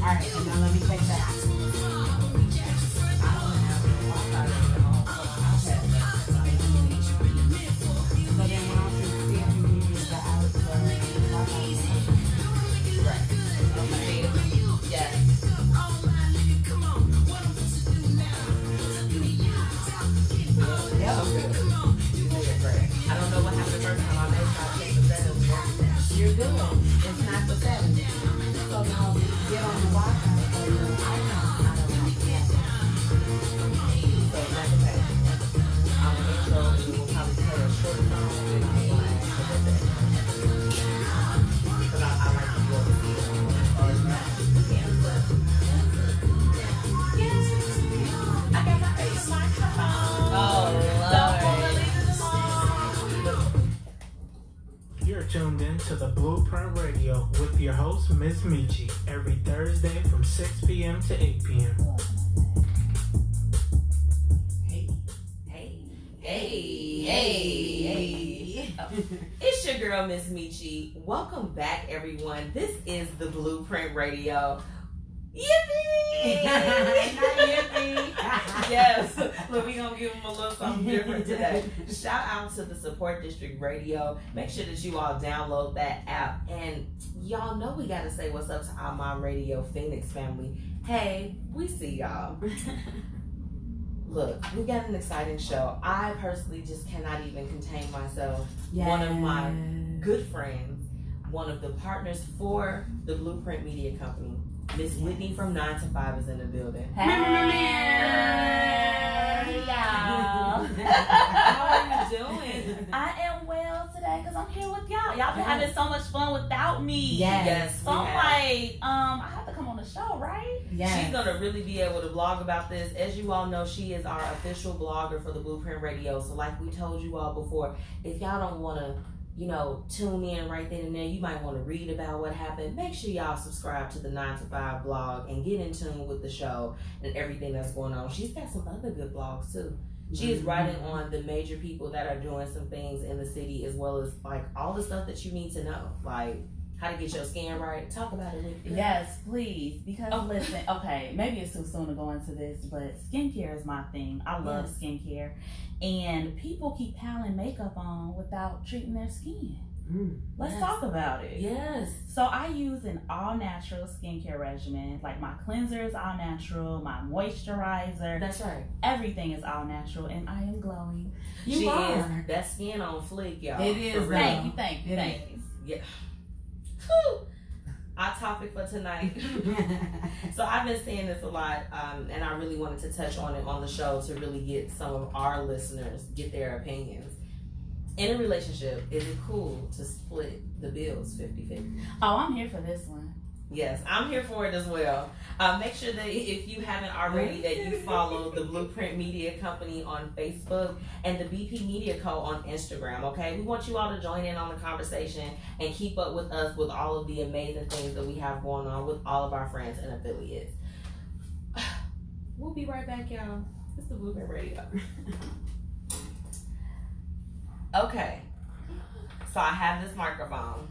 Alright, and now let me check that. So then when I should see if you need the Yes. I don't know what happened the first time I made my settings. You're good. It's not the settings. So now get on the Wi-Fi or your iPhone. I don't know. So that's okay. On the intro, we will probably play a short song with me. Because I like to go to see it. I got my face microphone. You're tuned in to the Blueprint Radio with your host, Ms. Michi, every Thursday from 6 p.m. to 8 p.m. Hey. It's your girl, Ms. Michi. Welcome back, everyone. This is the Blueprint Radio. Yippee! Yippee! Yes, but we're going to give them a little something different today. Shout out to the Support District Radio. Make sure that you all download that app. And y'all know we got to say what's up to our Mom Radio Phoenix family. Hey, we see y'all. Look, we got an exciting show. I personally just cannot even contain myself. Yes. One of my good friends, one of the partners for the Blueprint Media Company, Miss Whitney from 9 to 5 is in the building. Hey, y'all. How are you doing? I am well today because I'm here with y'all. Y'all been having so much fun without me. Yes. So I'm like, I have to come on the show, right? Yes. She's gonna really be able to blog about this. As you all know, she is our official blogger for the Blueprint Radio. So like we told you all before, if y'all don't wanna tune in right then and there, you might want to read about what happened. Make sure y'all subscribe to the 9 to 5 blog and get in tune with the show and everything that's going on. She's got some other good blogs too. She is writing on the major people that are doing some things in the city, as well as like all the stuff that you need to know, like how to get your skin right. Talk about it with me. Yes, please. Because listen, okay, maybe it's too soon to go into this, but skincare is my thing. I love skincare. And people keep piling makeup on without treating their skin. Let's talk about it. Yes. So I use an all-natural skincare regimen. Like my cleanser is all natural, my moisturizer. That's right. Everything is all natural, and I am glowing. She is. That skin on fleek, y'all. It is. Thank you. Yeah. Whew. Our topic for tonight. So I've been saying this a lot, and I really wanted to touch on it on the show to really get some of our listeners, get their opinions. In a relationship, is it cool to split the bills 50-50? Oh, I'm here for this one. Yes, I'm here for it as well. Make sure that if you haven't already, that you follow the Blueprint Media Company on Facebook and the BP Media Co. on Instagram, okay? We want you all to join in on the conversation and keep up with us with all of the amazing things that we have going on with all of our friends and affiliates. We'll be right back, y'all. It's the Blueprint Radio. Okay, so I have this microphone.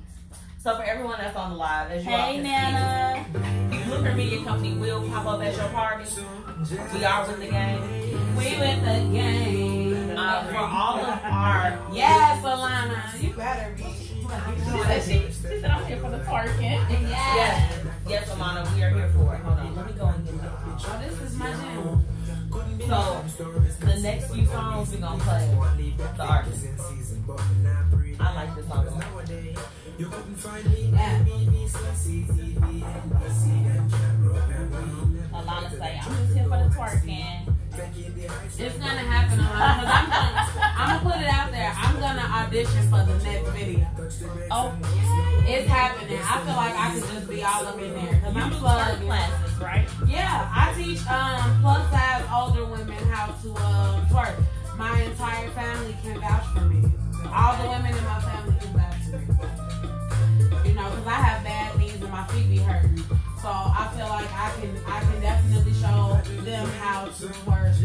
So for everyone that's on the live, as you all can Nana. see, Blueprint Media Company will pop up at your party. We are with the game. We with the game. For all of our... Yes, Alana, you better be. She said I'm here for the twerking. Yes, Alana, we are here for it. Hold on, let me go and get that. Oh, this is my jam. So, the next few songs we're going to play, the artist. I like this song. Alana say, I'm just here for the twerking. It's gonna happen, Alana. I'm gonna put it out there. I'm gonna audition for the next video. Okay. It's happening. I feel like I could just be all up in there. Because I'm twerk classes, right? Yeah, I teach plus size older women how to twerk. My entire family can vouch for me. All the women in my family can vouch for me. Because I have bad knees and my feet be hurting. So I feel like I can definitely show them how to twerk,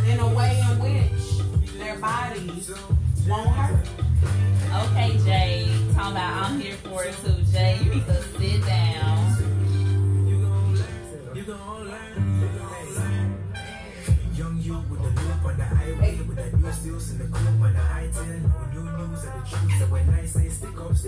in a way in which their bodies won't hurt. Okay, Jay. Talking about I'm here for it too, Jay. You need to sit down. I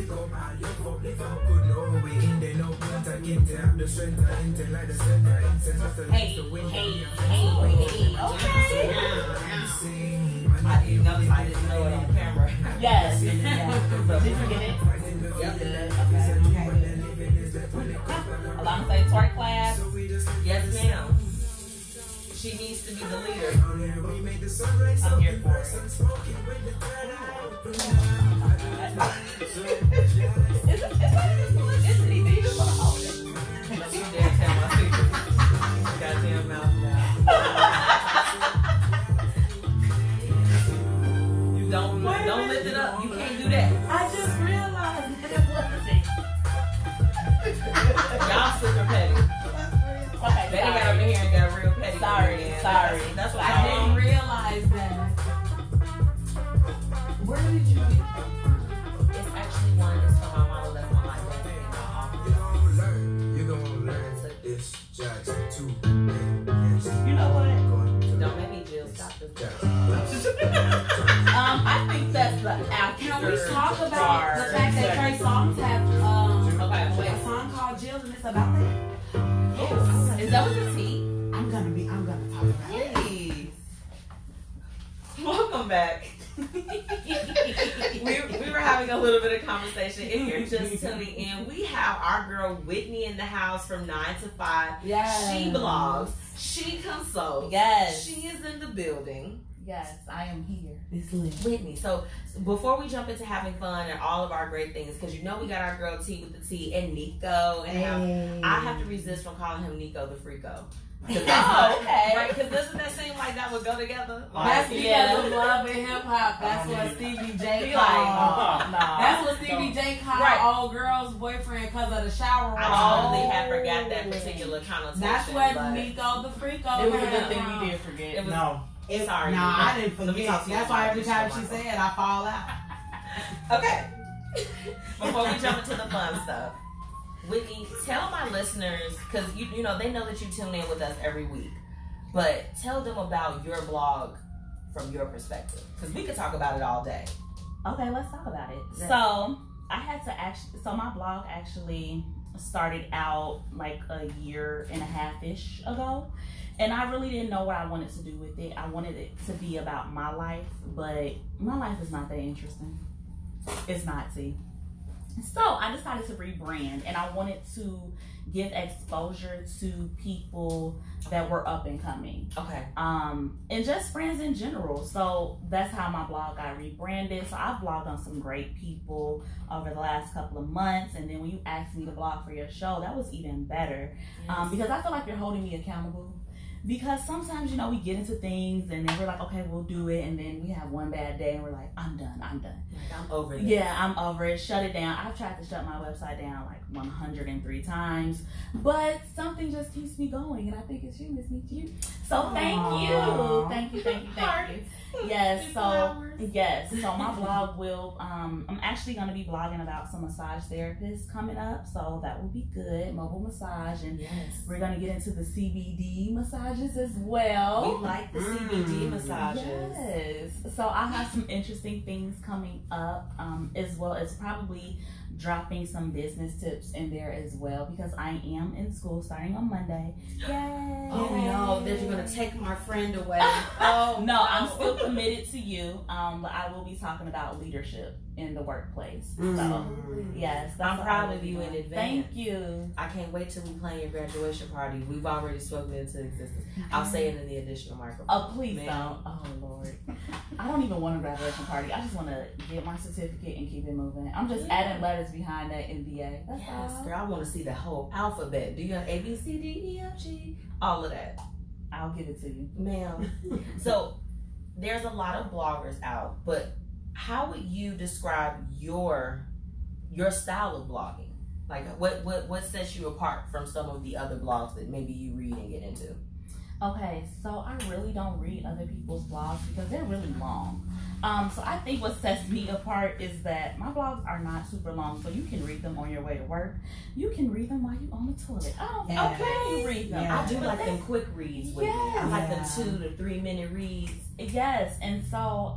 didn't know it on camera. Yes. Did you get it? Yep. Okay. Alongside twerk class. Yes, ma'am. She needs to be the leader. I'm here for it. Isn't he need to hold it? You dare tell my secret. Goddamn mouth now. You don't lift it up. You can't do that. I just realized. Y'all super petty. Okay, They got over here and got real petty. Sorry. That's what I didn't realize that. Where did you get that from? It's actually one. It's from my mama. That's my life. You're gonna learn this just to You know what? Don't make me Jill. Stop this. I think that's the after. Can we talk about the fact that Trey Songz have a song called Jill and it's about that? Yes. Is that what the tea? I'm gonna talk about it. Please. Welcome back. we were having a little bit of conversation. If you're just tuning in, we have our girl Whitney in the house from 9 to 5. Yes. She blogs. She consults. Yes. She is in the building. Yes, I am here. It's lit. Whitney. So before we jump into having fun and all of our great things, because you know we got our girl T with the T and Nico, and I have to resist from calling him Nico the Freako. Oh, okay. Right? Because doesn't that seem like that would go together? That's because Yeah. of Love and Hip Hop. That's what Stevie J Be called. No. That's what Stevie J called Right. old girl's boyfriend because of the shower. I totally had forgot that particular connotation. That's what but Nico the Freako. It was a came good thing from. we did forget. It was, No. Sorry. Nah, I didn't Let me forget. talk to you That's about why every this, time Michael. she said, I fall out. Okay. Before we jump into the fun stuff, Whitney, tell my listeners, because you know they know that you tune in with us every week, but tell them about your blog from your perspective, because we could talk about it all day. Okay, let's talk about it. Yes. So I had to my blog actually started out like a year and a half-ish ago. And I really didn't know what I wanted to do with it. I wanted it to be about my life, but my life is not that interesting. It's not, see. So I decided to rebrand, and I wanted to give exposure to people that were up and coming. Okay. And just friends in general. So that's how my blog got rebranded. So I've blogged on some great people over the last couple of months. And then when you asked me to blog for your show, that was even better. Yes. Because I feel like you're holding me accountable. Because sometimes, you know, we get into things and then we're like, okay, we'll do it. And then we have one bad day and we're like, I'm done. Like, I'm over this. Yeah, I'm over it. Shut it down. I've tried to shut my website down like 103 times. But something just keeps me going. And I think it's you, Miss Michi. So thank you. Thank you. Yes, so my blog will, I'm actually going to be blogging about some massage therapists coming up. So that will be good. Mobile massage. And Yes. we're going to get into the CBD massages as well. We like the CBD massages. Yes. So I have some interesting things coming up, as well as probably dropping some business tips in there as well, because I am in school starting on Monday. Yay! Oh no, that you're gonna take my friend away. Oh no, I'm still committed to you. But I will be talking about leadership in the workplace. So yes, I'm that's proud what of you I'll in be advance. doing. Thank you. I can't wait till we plan your graduation party. We've already spoken into existence. I'll say it in the additional microphone. Oh, please Man. don't. Oh, Lord. I don't even want a graduation party. I just want to get my certificate and keep it moving. I'm just adding letters behind that NDA. That's Yes, all. girl, I want to see the whole alphabet. Do you have A, B, C, D, E, F, G? All of that. I'll give it to you. Ma'am. So, there's a lot of bloggers out, but how would you describe your style of blogging? Like, what sets you apart from some of the other blogs that maybe you read and get into? Okay, so I really don't read other people's blogs because they're really long. So I think what sets me apart is that my blogs are not super long, so you can read them on your way to work. You can read them while you're on the toilet. Okay, you read them. Yeah. I do like them quick reads with me. I like the 2 to 3 minute reads. Yes, and so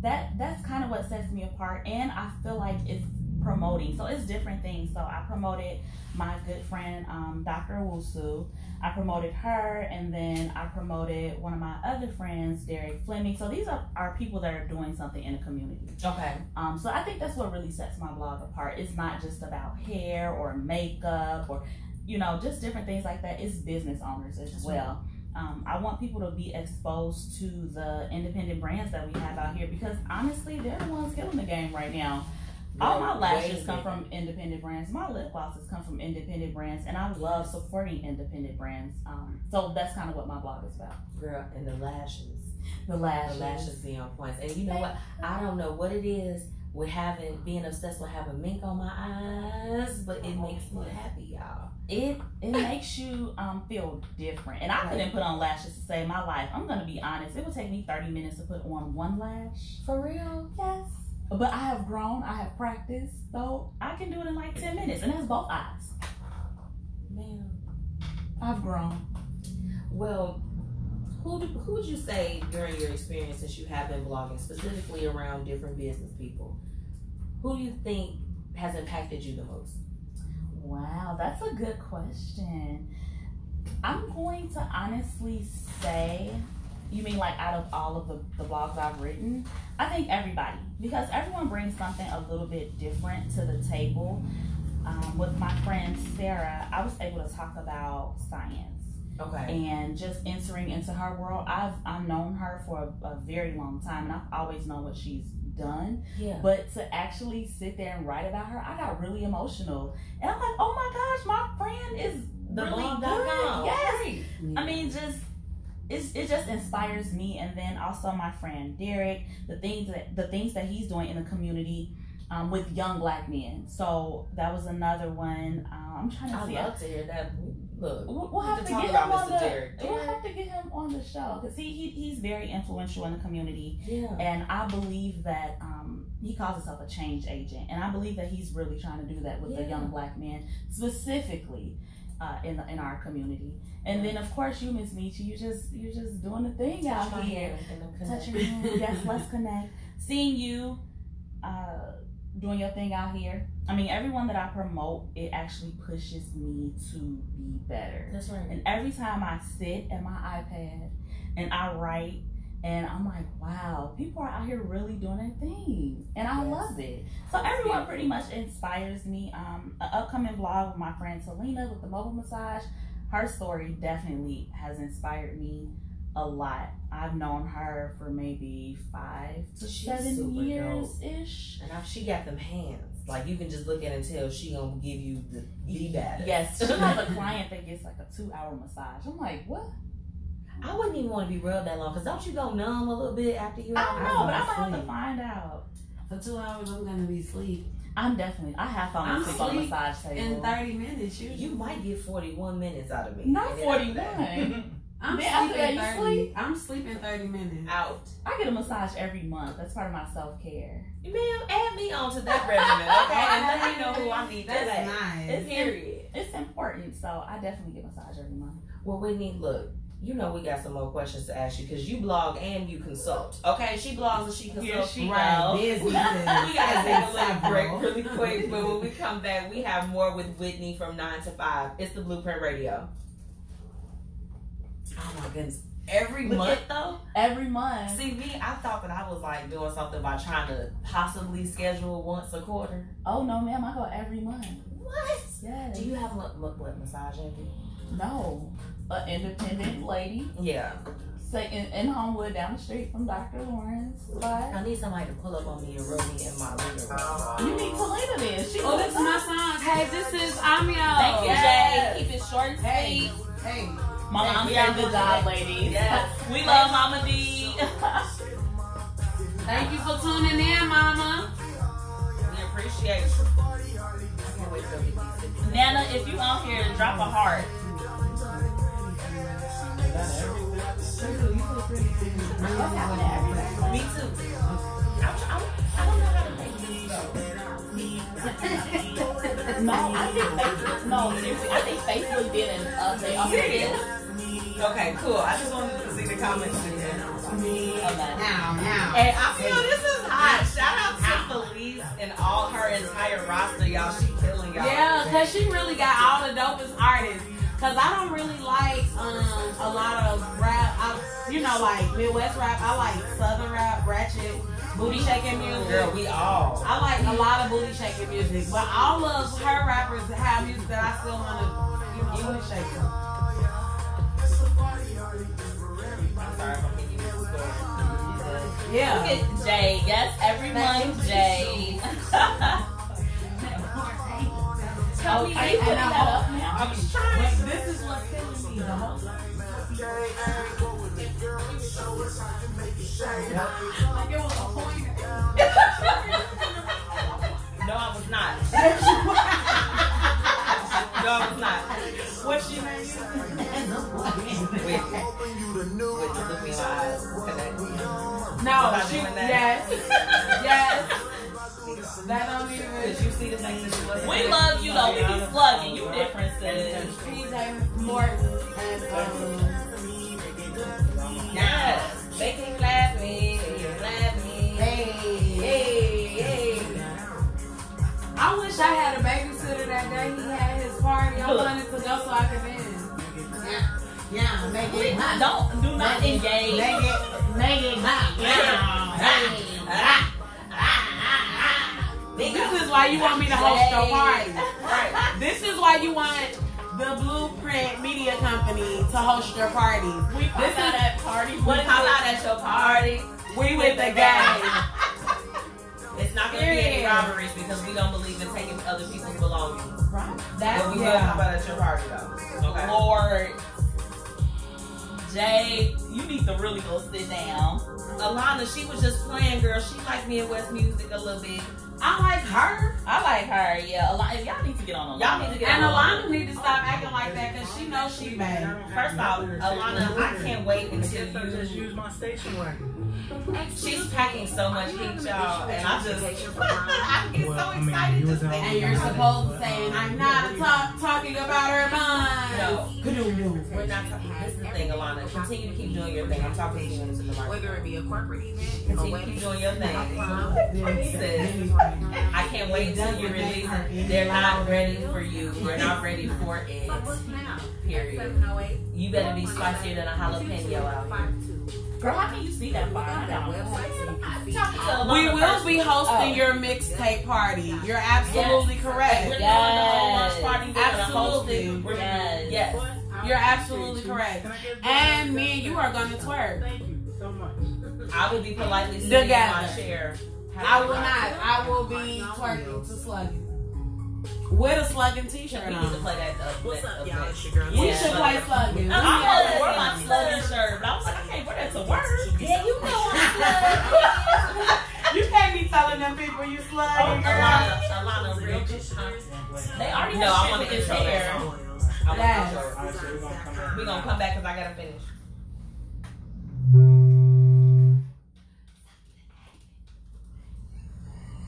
that's kind of what sets me apart, and I feel like it's promoting. So it's different things. So I promoted my good friend, Dr. Owusu. I promoted her, and then I promoted one of my other friends, Derek Fleming. So these are people that are doing something in the community. Okay. So I think that's what really sets my blog apart. It's not just about hair or makeup or, you know, just different things like that. It's business owners as well. I want people to be exposed to the independent brands that we have out here, because honestly, they're the ones killing the game right now. All my lashes come from independent brands. My lip glosses come from independent brands, and I love supporting independent brands. So that's kind of what my blog is about. Girl, and the lashes. The lashes be on point. And you know what? I don't know what it is with being obsessed with having mink on my eyes, but it makes me happy, y'all. It makes you feel different. And I couldn't put on lashes to save my life. I'm gonna be honest. It would take me 30 minutes to put on one lash. For real? Yes. But I have grown, I have practiced, so I can do it in like 10 minutes, and that's both eyes. Man, I've grown. Well, who would you say during your experience since you have been blogging, specifically around different business people, who do you think has impacted you the most? Wow, that's a good question. I'm going to honestly say, you mean like out of all of the blogs I've written? I think everybody, because everyone brings something a little bit different to the table. With my friend Sarah, I was able to talk about science. Okay. And just entering into her world. I've known her for a very long time, and I've always known what she's done. Yeah. But to actually sit there and write about her, I got really emotional. And I'm like, oh my gosh, my friend is The really blog.com. good. Yes. Right. I mean, it just inspires me. And then also my friend Derek, the things that he's doing in the community with young Black men. So that was another one. I'm trying to see. I'd love to hear that. Look, We'll have to get him on we'll have to get him on the show, because he's very influential in the community. Yeah. And I believe that he calls himself a change agent, and I believe that he's really trying to do that with the young Black men, specifically in our community. And then of course you, Miss Michi, you're just doing the thing out here, touching hands. Yes, let's connect. Seeing you doing your thing out here. I mean, everyone that I promote, it actually pushes me to be better. That's right. And every time I sit at my iPad and I write, and I'm like, wow, people are out here really doing their thing. And I love it. So everyone pretty much inspires me. An upcoming vlog with my friend Selena with the mobile massage, her story definitely has inspired me a lot. I've known her for maybe 5 to 7 years-ish. And she got them hands. Like, you can just look at it and tell she gonna give you the baddest. Yes, she has a client that gets like a 2-hour massage. I'm like, what? I wouldn't even want to be rubbed that long, because don't you go numb a little bit after you? I don't know, but I'm gonna have to find out. For 2 hours, I'm gonna be asleep. I have fallen asleep on the massage table. In 30 minutes, you might get 41 minutes out of me. Not 41. I'm sleeping 30 minutes. Out. I get a massage every month. That's part of my self-care. Ma'am, add me on to that regimen, okay? And let me know who I need That's today. nice. Period. It's important, so I definitely get a massage every month. Well, Whitney, look, you know we got some more questions to ask you, because you blog and you consult. Okay, she blogs and she consults. Right, businesses. We gotta take a little break really quick, but when we come back, we have more with Whitney from 9 to 5. It's the Blueprint Radio. Oh my goodness. Every month though? Every month. See, me, I thought that I was like doing something by trying to possibly schedule once a quarter. Oh no, ma'am, I go every month. What? Yes. Do you have what massage envy? No. An independent lady. Yeah. Say in Homewood, down the street from Dr. Lawrence. I need somebody to pull up on me and rub me in my living room. You need Talina then. This is my song. Hey, this is Amio. Thank you, Jay. Keep it short and sweet. Hey. Mama, I'm saying good job, ladies. Yes. We love Mama D. Thank you for tuning in, Mama. We appreciate you. I can't wait to go get these. Nana, if you on here, drop a heart. Me too. I don't know how to make these go. No, I think Facebook. No, seriously, I think Facebook did an update. Here it is. Okay, cool. I just wanted to see the comments again. Okay. Now. Hey, I feel this is hot. Shout out to the least in all her entire roster, y'all. She killing y'all. Yeah, cause she really got all the dopest artists. Cause I don't really like a lot of rap. Like Midwest rap. I like Southern rap, ratchet, booty shaking music. Girl, we all. I like a lot of booty shaking music, but all of her rappers have music that I still want to booty shake them. I'm sorry if I'm making you score. Yeah. Look at Jay. Yes, everyone, Jay. Tell me, are you putting that up now? I was trying. This is what's killing me the whole time. Like it was a point. No, I was not. No, I was not. What's your name? Whitney, look me in my eyes. No, she, yes. Yes. That don't even. Did you see the things that she was? We love you though. We be slugging. You different, sis. PJ Morton and Yes. They can clap me. hey. I wish I had a babysitter that day he had his party. I wanted to go so I could dance. Yeah, make it hot. Do not engage. Make it hot. This is why you want me to host your party. Right. This is why you want the Blueprint Media Company to host your parties. We pop out at parties. What if I'm out at your party? We with the gang. It's not going to be any robberies because we don't believe in taking other people's belongings. Right. But we will pop out at your party though. Okay. Lord. Jay, you need to really go sit down. Alana, she was just playing, girl. She liked Midwest music a little bit. I like her. I like her, yeah. Y'all need to get on Y'all need to get And on. Alana need to stop acting like that because she knows she bad. First off, Alana, I can't wait until Just you. use my station wagon. She's packing so much heat, y'all, and I just I get Well, so I mean, excited you to was say. And you're supposed to say, I'm not talking about her mind. No, we're not talking. This is the thing, Alana. Continue to keep doing your thing. I'm talking to you into the mic. Whether it be a corporate event, Continue to keep doing your thing. Sis, I can't wait until you release it. They're not ready for you. We're not ready for it. Period. You better be spicier than a jalapeno out here. Girl, how can you see that far? I don't know. We will be hosting your mixtape party. You're absolutely correct. We're doing the whole lunch party. We're gonna host Absolutely. it. We're Yes. Yes. You're absolutely correct. And me and you are going to twerk. Thank you so much. I will be politely sitting in my Together. chair. I will not. I will be twerking to slugging. With a slugging t-shirt We need to on. play that. What's up, y'all? It's your girl. We Yeah. should play slugging. I was wear my slugging shirt, but I was like, I can't wear that to work. Yeah, you know I'm You can't be telling them people you slugging, girl. Alana, real good. They already No, I have want shit to with his intro hair. that song. I want Yes. to intro it. Alright, so we're gonna come back. We're gonna come back because I gotta finish.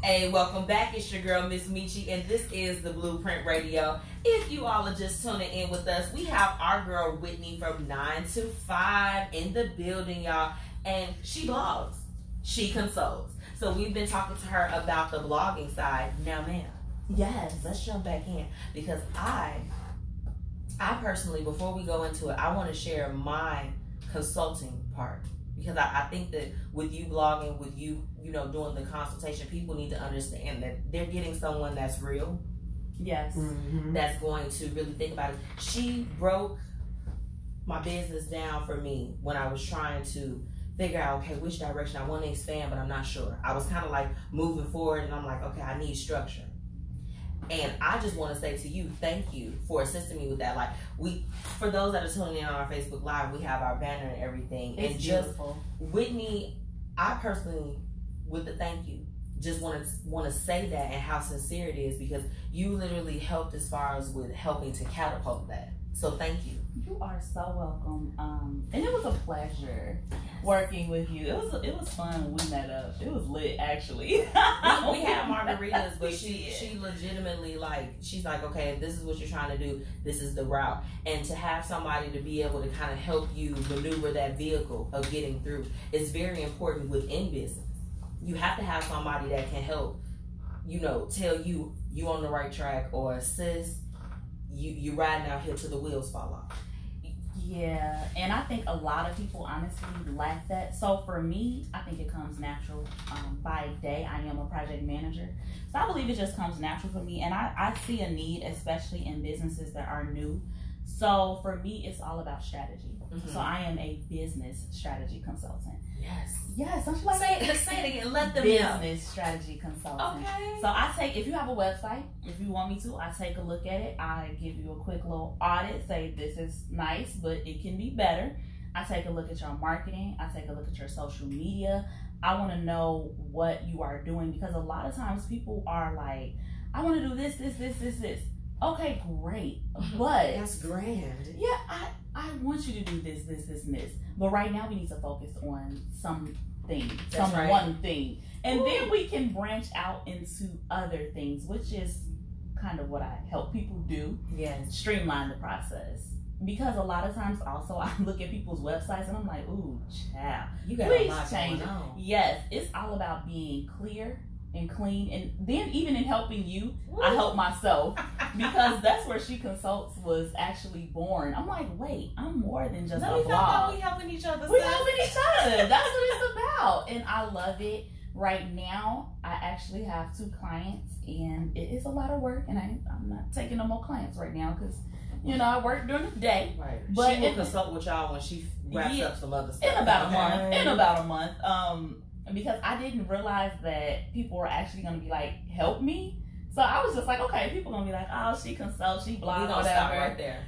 Hey, welcome back. It's your girl, Miss Michi, and this is the Blueprint Radio. If you all are just tuning in with us, we have our girl Whitney from 9 to 5 in the building, y'all. And she blogs. She consults. So we've been talking to her about the blogging side. Now, ma'am, yes, let's jump back in because I personally, before we go into it, I want to share my consulting part because I think that with you blogging, with you doing the consultation, people need to understand that they're getting someone that's real, Yes. that's going to really think about it. She broke my business down for me when I was trying to figure out, okay, which direction I want to expand, but I'm not sure. I was kind of like moving forward and I'm like, okay, I need structure. And I just want to say to you, thank you for assisting me with that. Like for those that are tuning in on our Facebook Live, we have our banner and everything. It's and beautiful. Just Whitney, I personally, with the thank you, just want to say that and how sincere it is because you literally helped as far as with helping to catapult that. So thank you. You are so welcome. And it was a pleasure working with you. It was fun when we met up. It was lit, actually. We had margaritas, but We she did. legitimately she's like, okay, if this is what you're trying to do, this is the route. And to have somebody to be able to kind of help you maneuver that vehicle of getting through is very important within business. you have to have somebody that can help, tell you on the right track, or sis, you riding out here till the wheels fall off. Yeah, and I think a lot of people honestly lack that. So for me, I think it comes natural. By day, I am a project manager. So I believe it just comes natural for me. And I see a need, especially in businesses that are new. So for me, it's all about strategy. Mm-hmm. So I am a business strategy consultant. Yes. Don't you like say it again. Let them business strategy consultant. Okay. So if you have a website, if you want me to, I take a look at it. I give you a quick little audit. Say this is nice, but it can be better. I take a look at your marketing. I take a look at your social media. I want to know what you are doing, because a lot of times people are like, I want to do this. Okay, great, but that's grand. Yeah, I want you to do this, and this. But right now we need to focus on one thing, and then we can branch out into other things, which is kind of what I help people do. Yes, streamline the process. Because a lot of times, also, I look at people's websites and I'm like, ooh, child, you got please a lot change it. Yes, it's all about being clear and clean, and then even in helping you, I help myself, because that's where She Consults was actually born. I'm like, wait, I'm more than just a blog. We helping each other. We helping each other. That's what it's about, and I love it. Right now, I actually have 2 clients, and it is a lot of work, and I'm not taking no more clients right now because, I work during the day. Right. But she will consult with y'all when she wraps up some other stuff. In about a month. Because I didn't realize that people were actually going to be like, help me. So I was just like, okay, people are going to be like, oh, she consults, she blogs, we don't stop right there.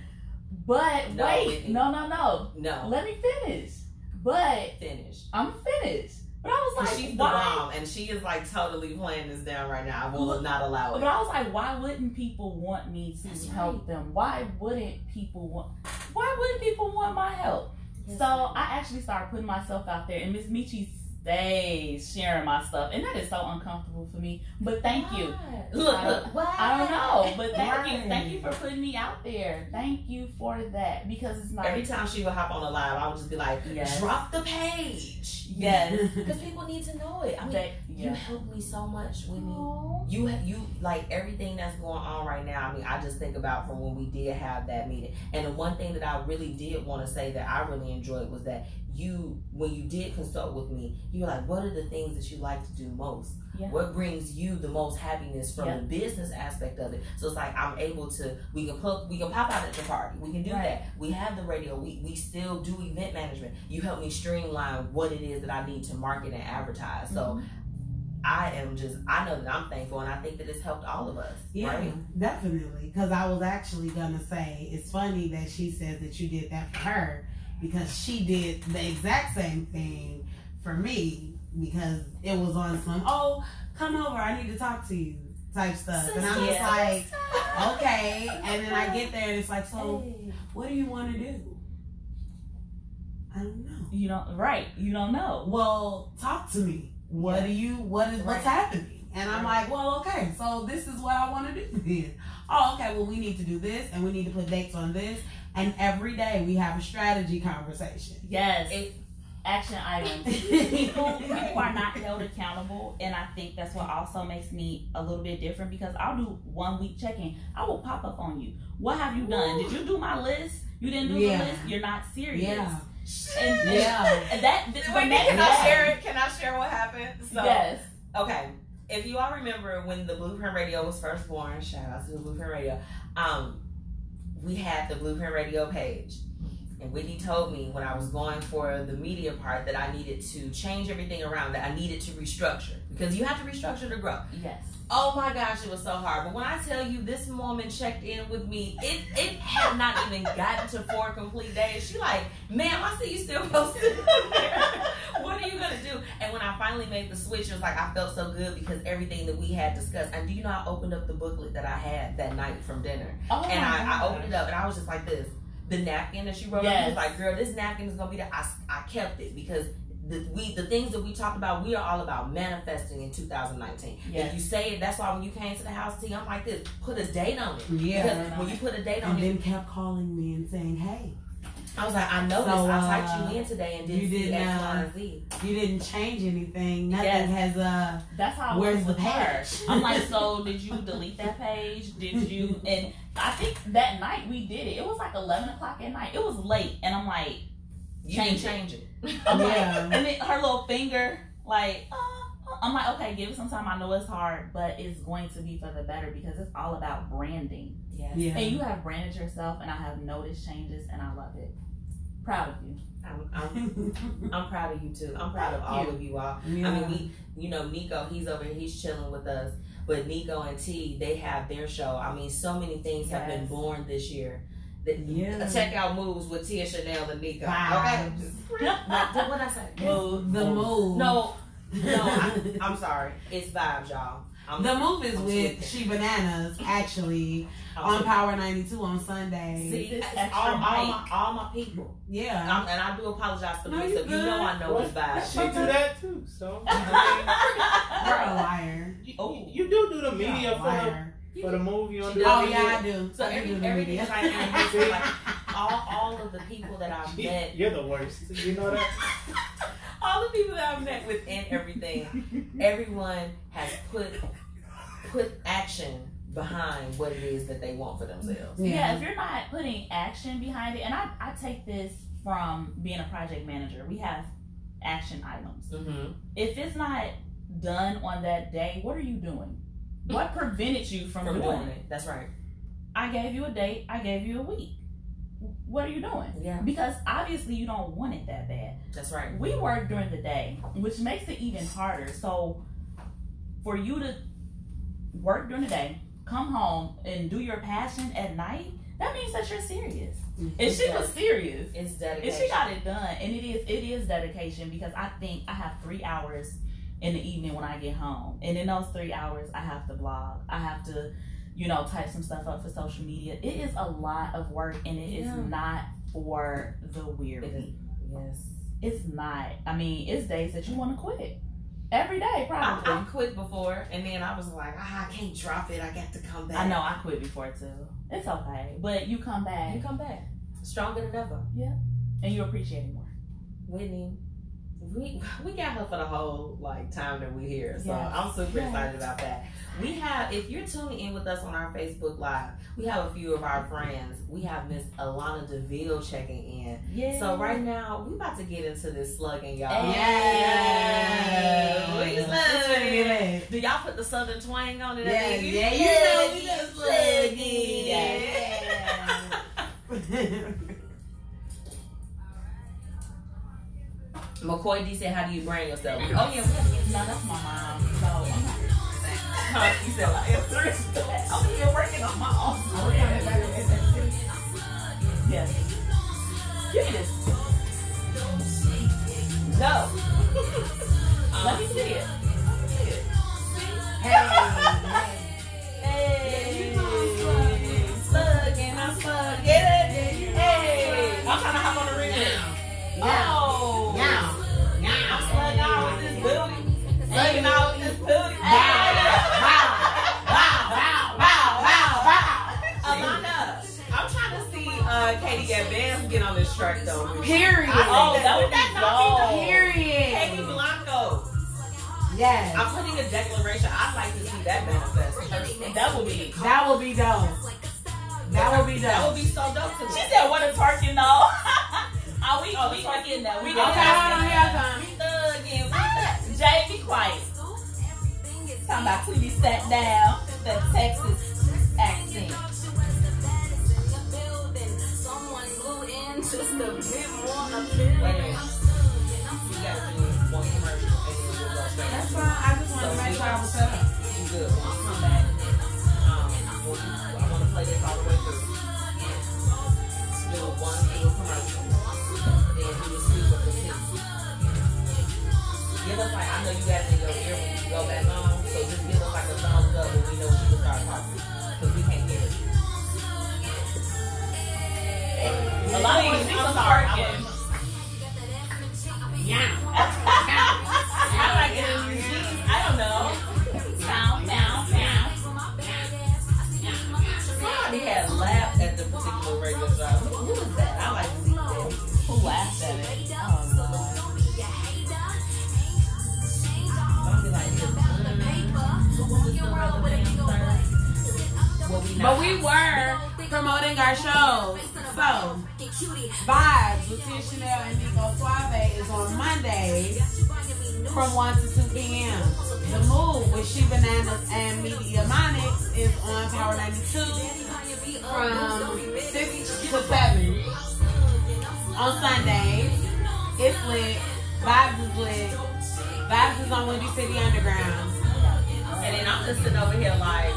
But no, wait, no. Let me finish. I'm finished. But I was like, she's the bomb, and she is like totally playing this down right now. I will not allow it. But I was like, why wouldn't people want me to help them? Why wouldn't people want my help? Yes, so I actually started putting myself out there, and Miss Michi stays sharing my stuff, and that is so uncomfortable for me. But thank you. Look, I don't know, but thank you for putting me out there. Thank you for that, because it's not every time she would hop on a live, I would just be like, drop the page. Yes, because people need to know it. I mean, you helped me so much, Whitney. You like everything that's going on right now. I mean, I just think about from when we did have that meeting, and the one thing that I really did want to say that I really enjoyed was that when you did consult with me, you were like, what are the things that you like to do most? Yeah. What brings you the most happiness from the business aspect of it? So it's like, I'm able to, we can pop out at the party. We can do that. We have the radio. We still do event management. You help me streamline what it is that I need to market and advertise. So I know that I'm thankful, and I think that it's helped all of us. Yeah, right? Definitely. Because I was actually going to say, it's funny that she says that you did that for her, because she did the exact same thing for me, because it was on some, come over, I need to talk to you type stuff. And I'm just like, okay. And then I get there and it's like, so what do you want to do? I don't know. You don't know. Well, talk to me. What's happening? And I'm like, well, okay, so this is what I want to do then. Oh, okay, well, we need to do this, and we need to put dates on this. And every day we have a strategy conversation. Yes. Action items. People are not held accountable, and I think that's what also makes me a little bit different, because I'll do 1 week check-in. I will pop up on you. What have you done? Did you do my list? You didn't do the list? You're not serious. Yeah. Can I share what happened? So, yes. Okay. If you all remember when the Blueprint Radio was first born, shout out to the Blueprint Radio, we had the Blueprint Radio page. And Whitney told me when I was going for the media part that I needed to change everything around, that I needed to restructure. Because you have to restructure to grow. Yes. Oh my gosh, it was so hard. But when I tell you this woman checked in with me, it had not even gotten to 4 complete days. She like, ma'am, I see you still posted there. What are you going to do? And when I finally made the switch, it was like I felt so good, because everything that we had discussed. And do you know, I opened up the booklet that I had that night from dinner. And I opened it up, and I was just like this. The napkin that she wrote up, was like, girl, this napkin is going to be there. I kept it, because the things that we talked about, we are all about manifesting in 2019. If you say it, that's why when you came to the house, I'm like this, put a date on it. Yeah. Because when you put a date on it. And then kept calling me and saying, hey. I was like, I noticed. So, I typed you in today and didn't see X, Y, and Z. You didn't change anything. Nothing Yes. has. That's how I Where's was the with her. page? I'm like, so did you delete that page? Did you? And I think that night we did it. It was like 11 o'clock at night. It was late, and I'm like, change it. I'm like, and then her little finger, like, I'm like, okay, give it some time. I know it's hard, but it's going to be for the better because it's all about branding. Yes. Yeah. And you have branded yourself, and I have noticed changes, and I love it. Proud of you. I'm proud of you too. I'm proud of all of you all. Yeah. I mean, Nico, he's over here, he's chilling with us. But Nico and T, they have their show. I mean, so many things have been born this year. Check out Moves with Tia Chanel and Nico. Okay. What did I say? The move. No, I'm sorry. It's vibes, y'all. The move is with She Bananas, actually, on Power 92 on Sunday. See, all my people. Yeah. And I do apologize for No, this. you So you good. know I know it's vibes. She do that too, so. You're a liar. You do the media You're a liar. for the movie on the Oh, yeah, I do. So I do everything the is media. like all of the people that I've met. You're the worst. You know that? All the people that I've met with and everything, everyone has put action behind what it is that they want for themselves. Yeah, if you're not putting action behind it, and I take this from being a project manager, we have action items. Mm-hmm. If it's not done on that day, what are you doing? What prevented you from doing it? That's right. I gave you a date, I gave you a week. What are you doing? Yeah. Because obviously you don't want it that bad. That's right. We work during the day, which makes it even harder. So for you to work during the day, come home and do your passion at night, that means that you're serious. And she was serious. It's dedication. And she got it done. And it is dedication because I think I have 3 hours in the evening when I get home. And in those 3 hours, I have to blog. I have to, type some stuff up for social media. It is a lot of work, and it is not for the weary. Yes. It's not. I mean, it's days that you want to quit. Every day, probably. I've quit before, and then I was like, I can't drop it. I got to come back. I know, I quit before, too. It's okay. But you come back. You come back. Stronger than ever. Yeah. And you appreciate it more. Whitney, we got her for the whole time that we're here. So Yes. I'm super excited about that. We have, if you're tuning in with us on our Facebook Live, we have a few of our friends. We have Miss Alana DeVille checking in. Yeah. So right now, we about to get into this slugging, y'all. Yeah. We Let's get slugging. it. Do y'all put the southern twang on it? Yeah, You yeah, know we yeah. just slugging. Yeah. McCoy D said, how do you brand yourself? Oh, yeah, we have to get No, that's my mom. So I'm not. You said, like, I'm still working on my own. Yes. Give me this. no. Let me see it. Hey. Slugging, I'm slugging. Hey. I'm trying to hop on the remix. Oh. Now. I'm slugging out with this booty. Slugging out with this booty. Alana, I'm trying to see Katie Gabans get on this track though. Period. Oh, that would be dope. Period. Katie Blanco. Yes. I'm putting a declaration. I'd like to see that manifest. That would be. That will be dope. That will be dope. That would be so dope to me. She said, "What a twerking though." We getting that. We Okay, hold on, here I come. We thugging. Jay, be quiet. Talking about Tweety sat down. The Texas accent. Wait a minute. You gotta do one commercial and then we'll go straight. That's fine. I just wanted to make sure I was set up. You good. When you come back, I want to play this all the way through. Do a commercial. Then do a sweep of the hits. Give us I know you got it in your ear when you go back on, so just give us a thumbs up when we know she can start talking. Because we can't hear it. A lot of people I'm some sorry. twerking. Yeah. I like it in your jeans. I don't know. Down. Somebody had laughed at the particular radio show. Who was that? I like to see that. promoting our shows. So, Vibes with Tia Chanel and Nico Suave is on Mondays from 1 to 2 p.m. The Move with She Bananas and Mediamonics is on Power 92 from 6 to 7. On Sundays, it's lit. Vibes is lit. Vibes is on Windy City Underground. And then I'm just sitting over here like,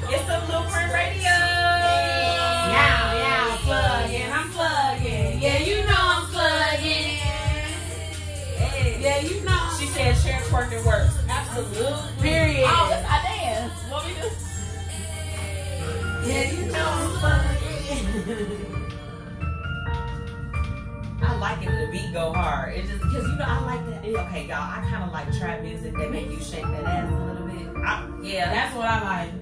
it's the Blueprint Radio. Yeah, plugging. I'm plugging. Yeah, you know I'm plugging. Hey. Yeah, you know. She said share twerking works. Absolutely. Period. Oh, that's I dance. What we do? Yeah, you know I'm plugging. I like it when the beat go hard. It's just because I like that. Okay, y'all, I kind of like trap music that make you shake that ass a little bit. That's what I like.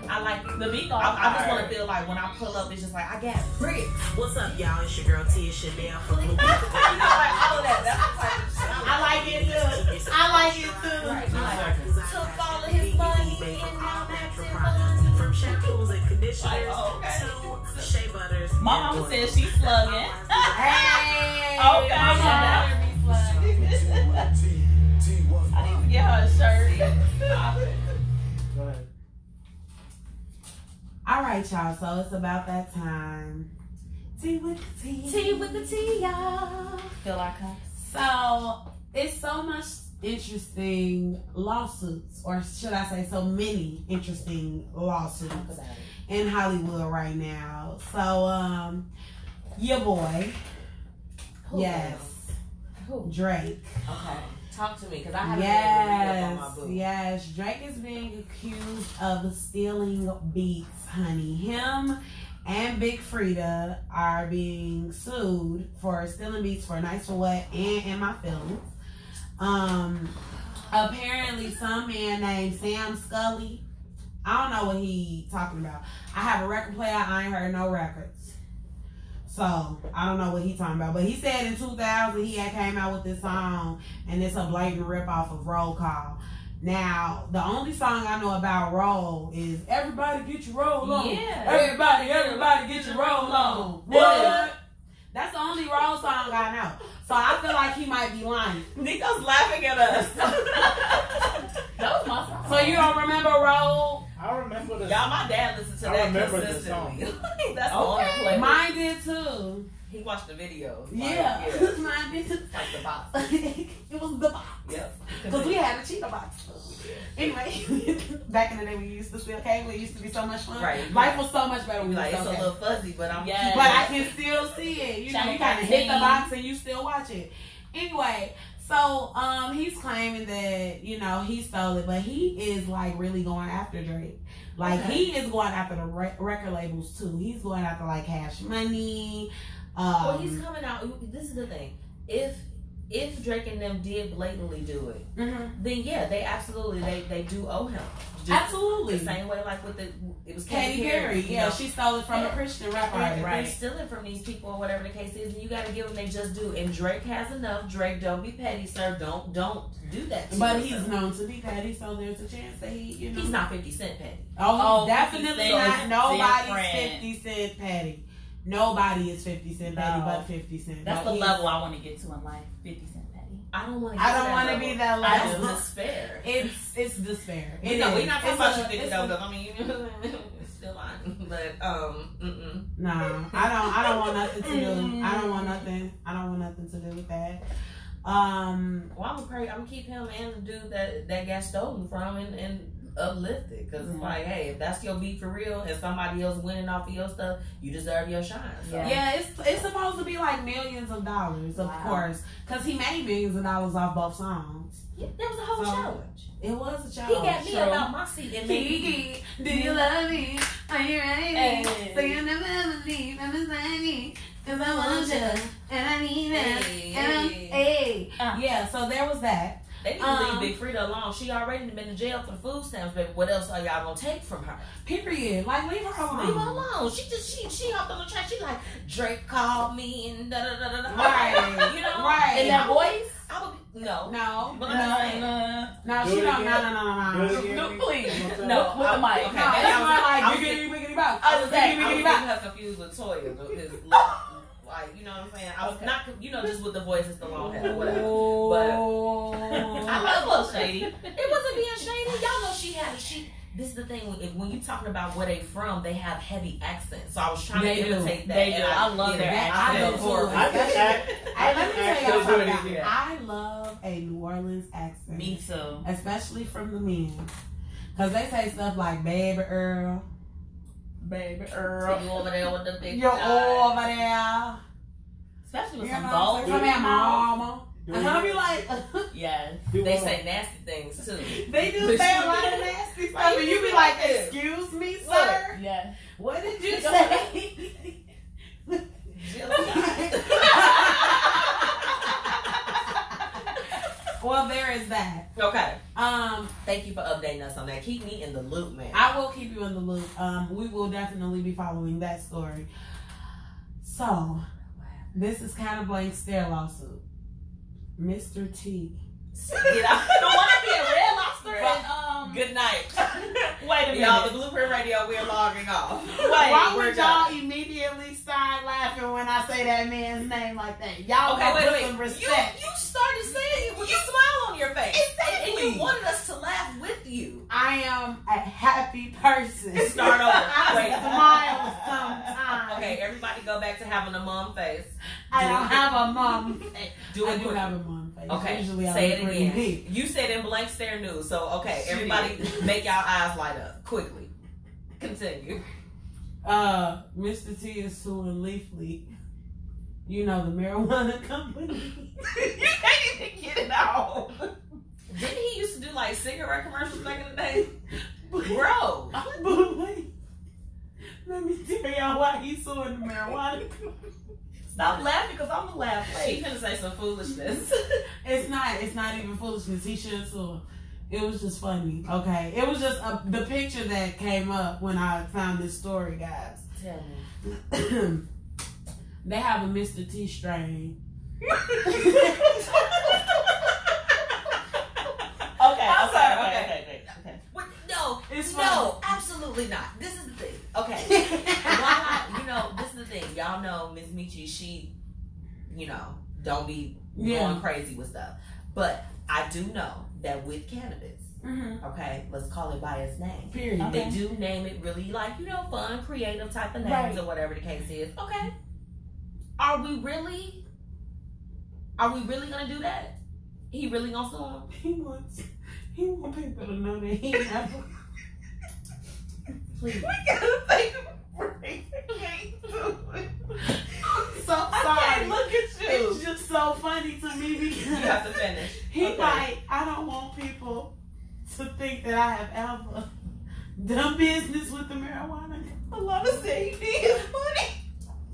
I like The beat go I hard. just want to feel like when I pull up, it's just like I got bricks. What's up, y'all? It's your girl Tia Chanel from Blue. Like all of that. That's the type of shit. I like it too. I like it too. Right. Like, took all of his money and now that's it. From shampoos and conditioners Like, oh, okay. to shea butters. My mama said she's slugging. Hey. Okay. My mama be slugging. I need to get her a shirt. Stop it. Go ahead. All right, y'all. So it's about that time. Tea with the tea. Tea with the tea, y'all. Feel our cups. So it's so much interesting lawsuits, or should I say, so many interesting lawsuits in Hollywood right now. So, your boy, Who yes, Who? Drake. Okay. Talk to me, because I haven't been able to read up on my book. Yes, Drake is being accused of stealing beats, honey. Him and Big Frida are being sued for stealing beats for Nights for What and In My Feelings. Apparently some man named Sam Scully, I don't know what he talking about. I have a record player, I ain't heard no records. So, I don't know what he talking about. But he said in 2000 he had came out with this song, and it's a blatant ripoff of Roll Call. Now, the only song I know about Roll is Everybody Get Your Roll On. Yeah. Everybody get your roll on. What? That's the only Roll song I know. So I feel like he might be lying. Nico's laughing at us. That was my song. So you don't remember Roll? I remember the Y'all, my dad listened to I that remember the consistently. song. That's the only play. Mine did too. He watched the videos. Yeah. Like, Mine did too. like the box. It was the box. Yep. Because we had a cheetah box. Anyway, back in the day we used to steal cable. It used to be so much fun. Right. Life was so much better when We we like, it's stole a cable. little fuzzy, but I'm Yes. But I can still see it. You know, you kind of hit the 15. box and you still watch it. Anyway, so he's claiming that, you know, he stole it, but he is like really going after Drake. Like he is going after the record labels too. He's going after like Cash Money. well, he's coming out. This is the thing. If Drake and them did blatantly do it, then yeah, they absolutely they do owe him. Just absolutely the same way like with it was Katy Perry. you Yeah, know. she stole it from a Christian rapper. Right. Right. They're stealing from these people or whatever the case is, and you got to give them they just do. And Drake has enough. Drake, don't be petty, sir. Don't do that. To But yourself. he's known to be petty, so there's a chance that he, you know, He's not 50 Cent petty. Oh, Oh, definitely 50 not. Cent Nobody's different. 50 Cent petty. Nobody is 50 Cent petty, No. but 50 Cent. That's But the he's- level I want to get to in life. 50 Cent petty. I don't want to. I don't want to be that That's level. despair. It's despair. We're not talking It's about a- you 50 it's though. a- I mean, it's still lying. But No, I don't want nothing to do. I don't want nothing to do with that. Well, I'm gonna keep him and the dude that got stolen from and uplifted, because it's like, hey, if that's your beat for real and somebody else winning off of your stuff, you deserve your shine. So. Yeah, it's supposed to be like millions of dollars, of course, because he made millions of dollars off both songs. Yeah, that was a whole challenge. It was a He challenge. got me about my seat and made me. Kiki, do you love me? Are you ready? Hey. So you never ever leave and beside me. Cause I want you and I need it. Hey. Yeah, so there was that. They need to leave Big Frida alone. She already been in jail for the food stamps, but what else are y'all gonna take from her? Period. Like, leave her alone. Leave her alone. She hopped on the track. She like, Drake called me and da da da da da. Right. You know? Right. In that voice? I would no. No. But I'm just saying. No, Do she it don't. again. No. Do it again. No, please. One more time. No, with the mic. Okay, No, maybe it's I was- not like I was wiggity, wiggity, bow. I was getting bow. her confused with Toya because, like, you know what I'm saying? I was not, you know, just with the voice, it's the long hair, whatever. But I love a little shady. It wasn't being shady. Y'all know this is the thing, when you talking about where they from, they have heavy accents. So I was trying to imitate that. They do. And I love their accent. Let me tell y'all something. I love a New Orleans accent. Me too. Especially from the men. Because they say stuff like, baby Earl. Baby Earl. You over there with the big You're guy. over there. Especially with You some know, gold. come here, mama. And I'll be like, Yes. They say nasty things too. they do say a lot of nasty stuff. And you be like, excuse me, sir? Yes. What did you say? Well, there is that. Okay. Thank you for updating us on that. Keep me in the loop, man. I will keep you in the loop. We will definitely be following that story. So, this is kind of blank stare lawsuit. Mr. T. Get out. Don't want to be a Red Lobster. And, good night. Wait a minute. Y'all, the Blueprint Radio, we're logging off. Why would y'all immediately start laughing when I say that man's name like that? Y'all put some respect. You started saying it with a smile on your face. Exactly. And you wanted us to laugh with you. I am a happy person. Start over. I smile sometimes. Okay, everybody go back to having a mum face. I don't have a mum face. I do it. have a mum face. Okay, Usually say I it look pretty again. big. You said in blank stare news, so okay, everybody make y'all eyes light up quickly. Continue. Mr. T is suing Leafly. You know, the marijuana company. You can't even get it out. Didn't he used to do like cigarette commercials back in the day? Bro. But wait, let me tell y'all why he's suing the marijuana company. Stop laughing because I'm gonna laugh. She finna say some foolishness. It's not even foolishness. He should sue. It was just funny. Okay, it was just the picture that came up when I found this story, guys. Tell me. They have a Mr. T strain. Okay. What? No, It's no, fine. absolutely not. This is the thing. Okay. This is the thing. Y'all know Miss Michi, she, don't be going crazy with stuff. But I do know that with cannabis, okay, let's call it by its name. Period. Okay. They do name it really like, fun, creative type of names or whatever the case is. Okay. Are we really gonna do that? He really gonna sue him? He wants people to know that he never. Please. We gotta take a break. I'm so sorry. I can't look at you. It's just so funny to me because You have to finish. I don't want people to think that I have ever done business with the marijuana. A lot of say he did,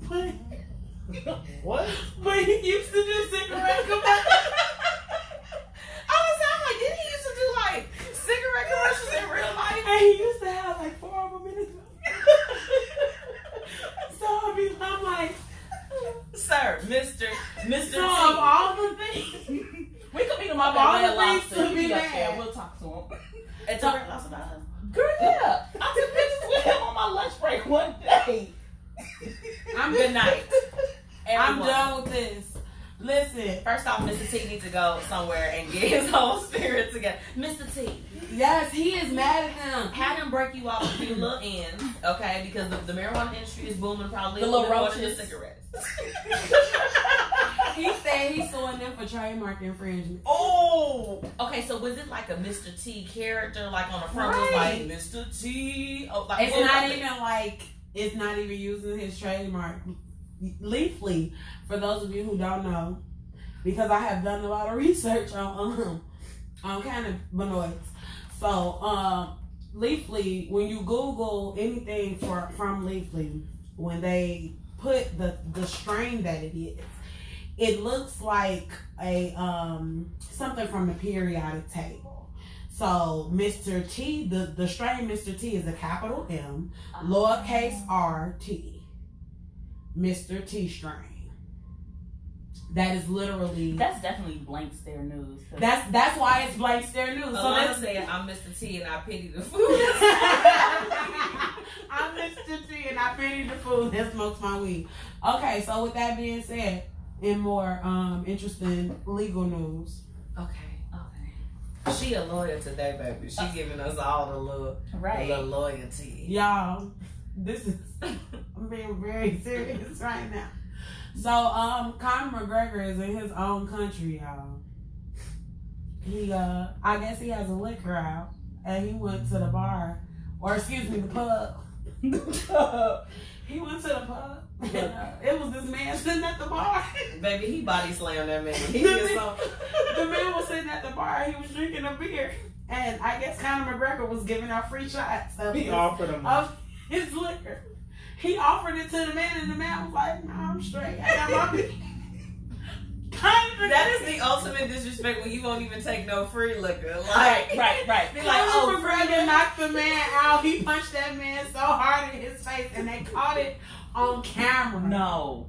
But What? But he used to do cigarette commercials. I'm like, didn't he used to do like cigarette commercials in real life? And he used to have like 4 of them in his mouth. So I'm like, Sir, Mr. so of all the things, We could meet him up all at Red the Lobster. things to He be up mad. there. We'll talk to him. It's a Red Lobster about us. Girl, yeah. I took pictures with him on my lunch break one day. Good night. I'm Everyone. done with this. Listen, First off, Mr. T needs to go somewhere and get his whole spirit together. Mr. T, yes, he is mad at him. have him break you off a few little ends, okay? Because the marijuana industry is booming probably The a little little more than the roaches. cigarettes. He said he's suing them for trademark infringement. Oh! Okay, so was it like a Mr. T character, like on the front was like, Mr. T? Oh, like, It's not even using his trademark. Leafly, for those of you who don't know, because I have done a lot of research on cannabinoids. So, Leafly, when you Google anything from Leafly, when they put the strain that it is, it looks like a something from the periodic table. So Mr. T, the strain Mr. T is a capital M, lowercase r T. Mr. T strain. that is literally. That's definitely blank stare news. That's why it's blank stare news. So Alana said, "I'm Mr. T and I pity the food." I'm Mr. T and I pity the food that smokes my weed. Okay, so with that being said, in more interesting legal news. Okay. She a lawyer today, baby. She giving us all the little loyalty. Y'all, this is I'm being very serious right now. So Conor McGregor is in his own country, y'all. He I guess he has a liquor out and he went to the bar, or excuse me, the pub. He went to the pub. It was this man sitting at the bar. Baby, he body slammed that man. The man was sitting at the bar. He was drinking a beer. And I guess Conor McGregor was giving out free shots of his liquor. He offered it to the man, and the man was like, "No, I'm straight. I got my beer." That is the ultimate disrespect when you won't even take no free liquor. Like, right. Be like, Conor McGregor knocked the man out. He punched that man so hard in his face, and they caught it on camera. No.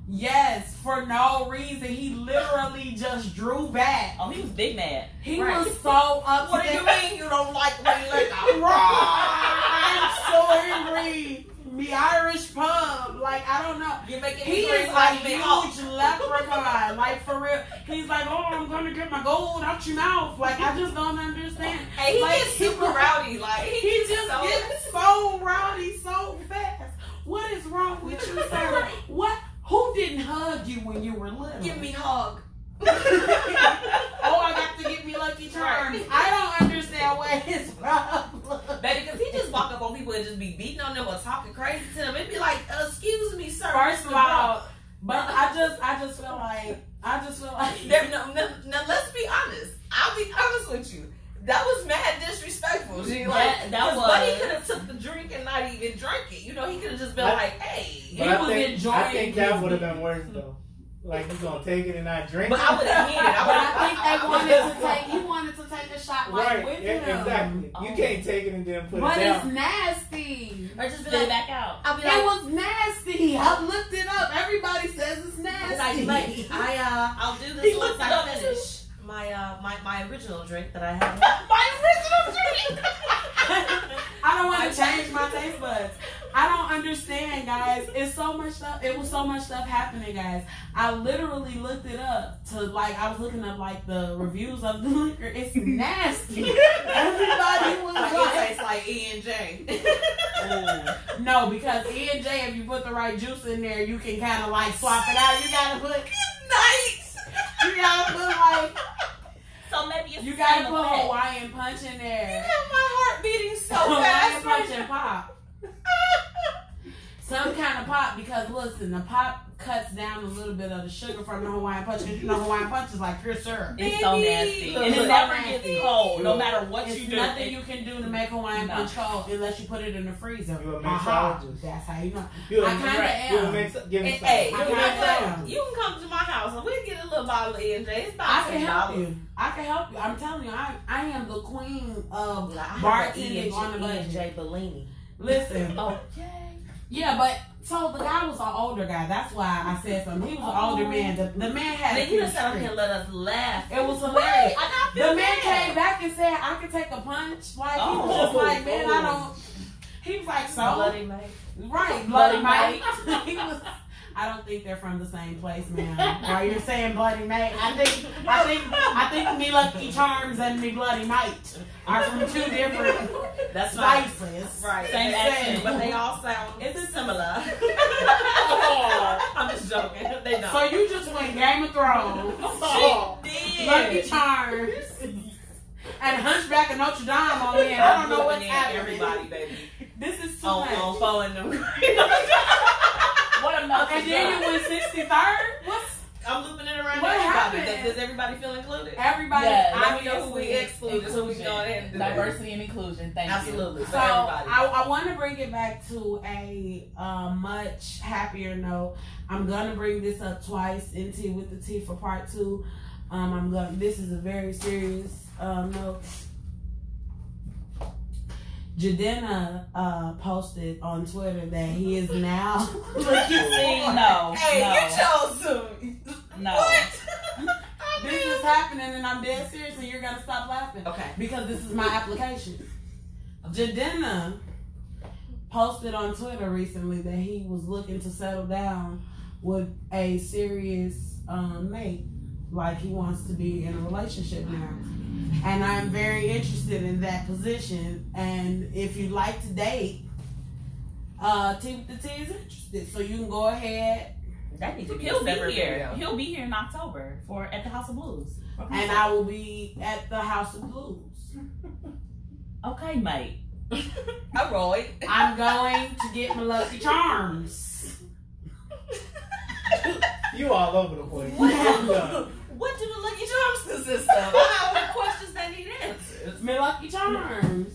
Yes, for no reason. He literally just drew back. Oh, he was big mad. He was so upset. What do you mean you don't like my liquor? I'm so angry. The Irish pub, like, I don't know. You're making He is a huge leprechaun, like, for real. He's like, "Oh, I'm gonna get my gold out your mouth." Like, I just don't understand. Hey, he like, gets super rowdy. Like, he just gets so rowdy so fast. What is wrong with you, sir? What? Who didn't hug you when you were little? Give me hug. Oh, I got to give me Lucky Charms. Right. I don't understand what his problem. Baby, because he just walk up on people and just be beating on them or talking crazy to them. It'd be like, "Excuse me, sir." First of all, but I just feel like now let's be honest. I'll be honest with you. That was mad disrespectful. She like that was. Buddy could have took the drink and not even drank it. You know, he could have just been like, "Hey." He was enjoying. I think that would have been worse though. Like, he's gonna take it and not drink but it. I would have hit it. But I think he wanted to take a shot like with him. Exactly. Oh. You can't take it and then put But it down. it's nasty. Or just be Spit it like, back out. I'll be It like, was nasty. I looked it up. Everybody says it's nasty. I'll do He this once looked it up I finish my original drink that I have. My original drink. I don't want to change my taste buds. I don't understand, guys. It's so much stuff. It was so much stuff happening, guys. I literally looked it up to I was looking up like the reviews of the liquor. It's nasty. Everybody was Like, like, it tastes like E&J. no, because E&J, if you put the right juice in there, you can kind of like swap it out. You gotta put Nice. You gotta put like. So maybe it's You gotta put Hawaiian punch in there. You have my heart beating so Hawaiian fast. punch and pop. Some kind of pop, because listen, the pop cuts down a little bit of the sugar from the Hawaiian punch, because you know Hawaiian punch is like pure syrup. It's so nasty. And it It's never so gets nasty. cold, no matter what It's you do. nothing you can do to make Hawaiian No. punch cold unless you put it in the freezer. You a Aha. mixologist. That's how you know. You I kinda am. Give me Hey, I you know can't what? tell. You can come to my house and we'll get a little bottle of E&J. It's I about can help $10. you. I can help you. I'm telling you, I am the queen of Like, I have bartending on the an budget. E&J Bellini. Listen. Okay. Yeah, but so the guy was an older guy. That's why I said something. He was an older man. The man had. Then you just sat up here and let us laugh. It was hilarious. Right, I got The man came back and said, "I could take a punch." Like he was just like, "Man, I don't." He was like, "So Bloody mate. right, Bloody bloody mate." He was. I don't think they're from the same place, man. While you're saying bloody mate, I think me Lucky Charms and me Bloody Mate are from two different That's right. spices. Right. Same Same accent. but they all sound It's similar. I'm just joking. They don't. So you just went Game of Thrones. She did. Lucky Charms and Hunchback of Notre Dame on me, and I don't know what's happening. Everybody, baby. This is too On much. phone them. What a milk And then you went 63rd? What's I'm looping it around What everybody. happened? Does everybody feel included? everybody? Yeah, Let me know who we obviously. excluded so we can go ahead and do that. Diversity and inclusion. Thank Absolutely. you. So everybody. I want to bring it back to a much happier note. I'm gonna bring this up twice in Tea with the Tea for part 2. This is a very serious note. Jadena posted on Twitter that he is now looking See, no. Hey, no. you chose to. No. This is happening and I'm dead serious and you're gonna stop laughing. Okay. Because this is my application. Jadena posted on Twitter recently that he was looking to settle down with a serious mate. Like he wants to be in a relationship now. And I'm very interested in that position. And if you'd like to date, T with the T is interested. So you can go ahead. That needs to be He'll a be separate here. video. He'll be here in October at the House of Blues. And I will be at the House of Blues. Okay, mate. Roy. I'm going to get my Lucky Charms. You all over the place. What do the Lucky Charms consist of? I have questions that need answers. My Lucky Charms.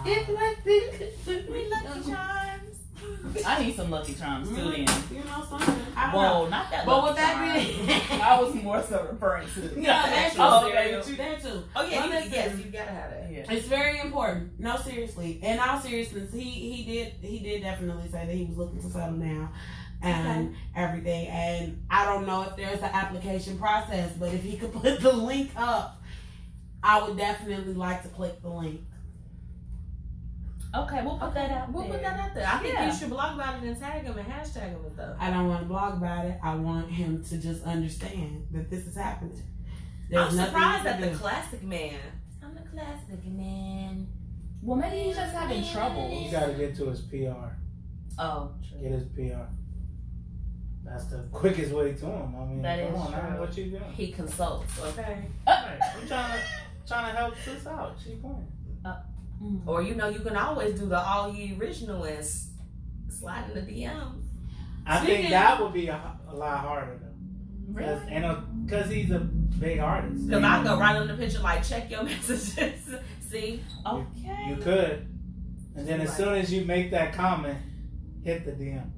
If Lucky Charms. I need some Lucky Charms too then. You know something? I don't know. Whoa, not that But Lucky with that Charms. being, I was more so referring to. yeah, that's Oh, true. okay. There too. Oh yeah, But listen, yes, you gotta have that. Yeah. it's very important. No, seriously. In all seriousness, he did definitely say that he was looking to settle down and everything. And I don't know if there's an application process, but if he could put the link up, I would definitely like to click the link. Okay, we'll put that out. We'll there. put that out there. I think Yeah. you should blog about it and tag him and hashtag him and stuff. I don't want to blog about it. I want him to just understand that this is happening. There's I'm nothing surprised you at can the do. classic man. I'm the classic man. Well, maybe he's just having You trouble. gotta get to his PR. Oh, true. Get his PR. That's the quickest way to him. I mean, That come is on, man, true. what you doing? He consults, okay? Right. I'm trying to help sis out. She playing. Or you can always do the all ye original and slide in the DMs. I think that would be a lot harder though. Really? Because he's a big artist. Because I go right on the picture like check your messages. See? Okay. You could. And then as soon as you make that comment, hit the DM.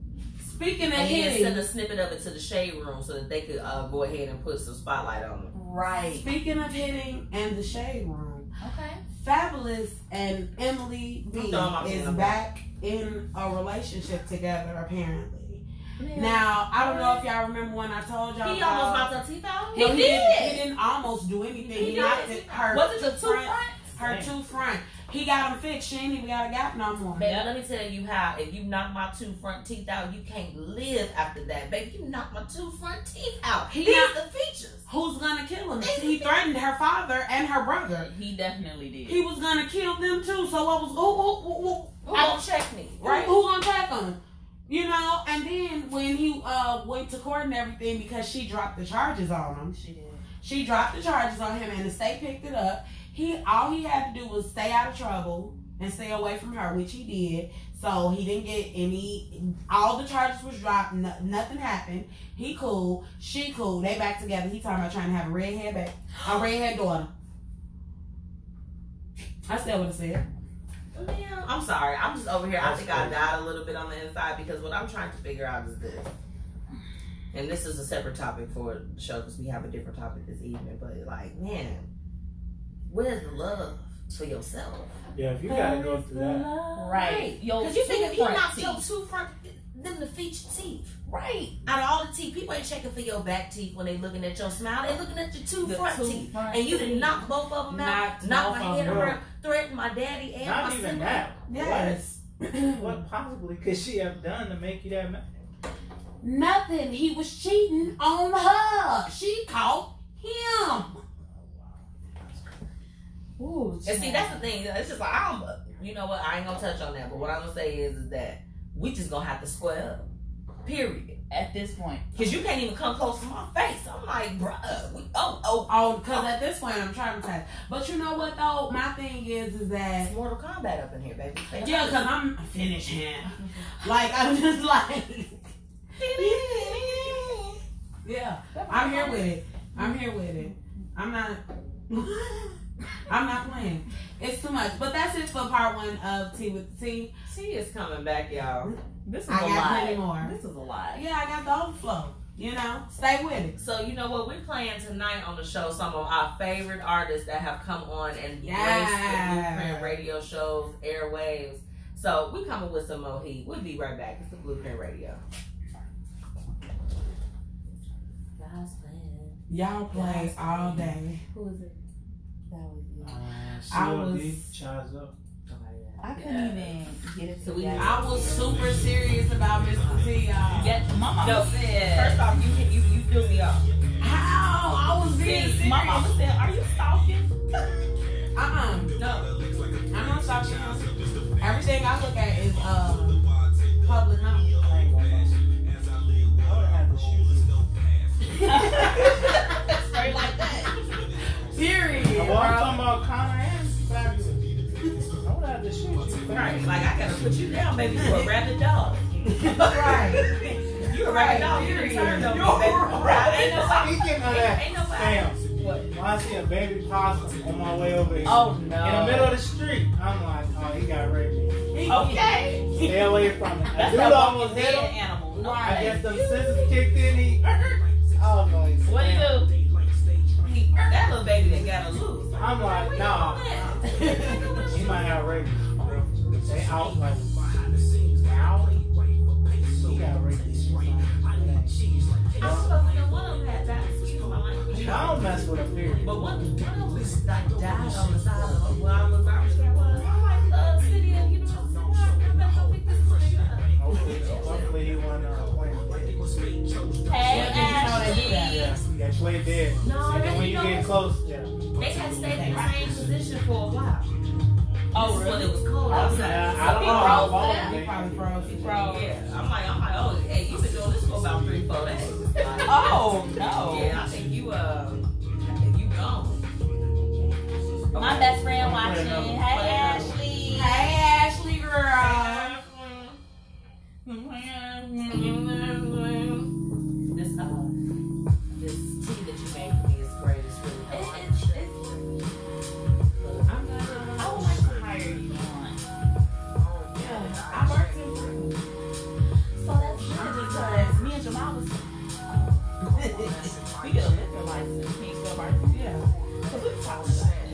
Speaking of And then hitting, send a snippet of it to the shade room so that they could go ahead and put some spotlight on them. Right. speaking of hitting and the shade room, Okay. Fabulous and Emily B is back in a relationship together apparently. Yeah. Now I don't know if y'all remember when I told y'all He almost knocked her teeth out. No, he didn't almost do anything. He knocked it, her. Was it the two front? fronts? Her two front. He got them fixed. She ain't even got a gap no more. Baby, let me tell you how. If you knock my two front teeth out, you can't live after that. Baby, you knock my two front teeth out. These are the features. Who's gonna kill him? He threatened her father and her brother. He definitely did. He was gonna kill them too. So what was Who gonna check me? right? Who gonna check him? You know. And then when he went to court and everything because she dropped the charges on him. She did. She dropped the charges on him and the state picked it up. All he had to do was stay out of trouble and stay away from her, which he did. So he didn't get any. All the charges was dropped. Nothing happened. He cool. She cool. They back together. He talking about trying to have a redhead daughter. I said what I said. Man, I'm sorry. I'm just over here. I think I died a little bit on the inside because what I'm trying to figure out is this. And this is a separate topic for the show because we have a different topic this evening. But like, man, where's the love for yourself? Yeah, if you gotta go through that. Right. Because you think if you knock your teeth. two front, them the feature teeth. Right. Out of all the teeth, people ain't checking for your back teeth when they looking at your smile. They looking at your two The front two teeth. front And you done teeth. knock both of them out. Knock my head around. Threaten my daddy and Not my even sibling. that. Yes. What possibly could she have done to make you that mad? Nothing. He was cheating on her. She caught him. Ooh, And see, that's the thing. It's just like, you know what? I ain't gonna touch on that. But what I'm gonna say is that we just gonna have to square up. Period. At this point. Because you can't even come close to my face. I'm like, bruh. Because at this point I'm traumatized. But you know what though? My thing is that It's Mortal Kombat up in here, baby. yeah, because I'm finished him. Like I'm just like yeah. I'm here with it. I'm not playing. It's too much. But that's it for part 1 of Tea with the Tea. She is coming back, y'all. This is I a got lie. plenty more. This is a lie. Yeah, I got the overflow. You know, stay with it. So you know what? We're playing tonight on the show some of our favorite artists that have come on and graced the Blueprint radio shows, airwaves. So we coming with some more heat. We'll be right back. It's the Blueprint Radio. God's plan. Y'all play all day. Who is it? That was you. COD, Charles Up. I couldn't even get it together. I was super serious about Mr. T, y'all. Yeah, my mama No, said. first off, you threw me off. How? I was being serious. My mama said, "Are you stalking?" No. I'm not stalking him. Everything I look at is public knowledge. I ain't gonna lie. I would have to shoot you. Straight like that. Period. Well, I'm talking about Connor and Fabulous. I would have to shoot you. Right, like I gotta put you down, baby. You a rabid dog. Right. You a rabid dog. You Period. turned on me, You're baby. right. Ain't nobody. Speaking of that, Ain't nobody. damn. What? When I see a baby possum on my way over here, Oh no. in the middle of the street, I'm like, oh, he got raped. Okay. Stay away from it. That's Dude that almost walking hit dead him. animal. No, I guess them scissors kicked in. I was like, what do you do? That little baby that got a loose. I'm like, nah. He might have raped. They out like, out. He got raped. I was supposed to know one of them had died. Excuse my language. I don't mess with a period. But one of them was like died on the side of where I was garbage can was. I'm like, city of, you know, I better pick this nigga up. Hopefully he wasn't playing dead. Hey, Yeah, Ashley. they play dead. No, And then they when you don't. get close, yeah. They had stayed in the same position for a while. Oh, This is when really? it was cold outside. I don't know froze how to long death. they- He probably froze. Yeah, I'm like, oh, hey, you've been doing this for about 3-4 days. Oh no. Yeah, I think you gone. My best friend watching. Hey, Ashley. Hey, Ashley, girl. This tea that you made for me is great. It's really helpful. I would like to hire you on. I worked in fruit. So that's good because me and Jamal was. We get a liquor license. Can you still bartend? Yeah. Because we were talking about that.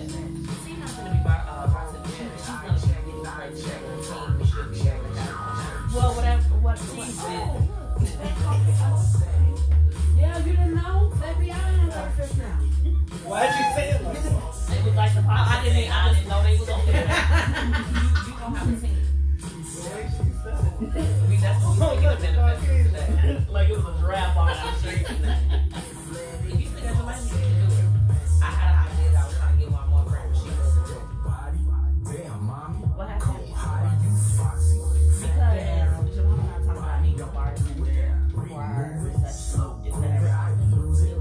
She's not going to be bartender. She's going to be getting right to share with the team. We should be sharing with that. Well, what team is? Yeah, you didn't know? Let me out in the now. Why'd you say it like that? It was like the I didn't know they was on there. You don't have a team. That's what we get the benefits today. Like it was a draft on our street. If you still got your license, you can do it. I had an idea that I was trying to get one more friend, but she wasn't doing it. What happened? Because Jamal and I talking about being a bartender or such. Is that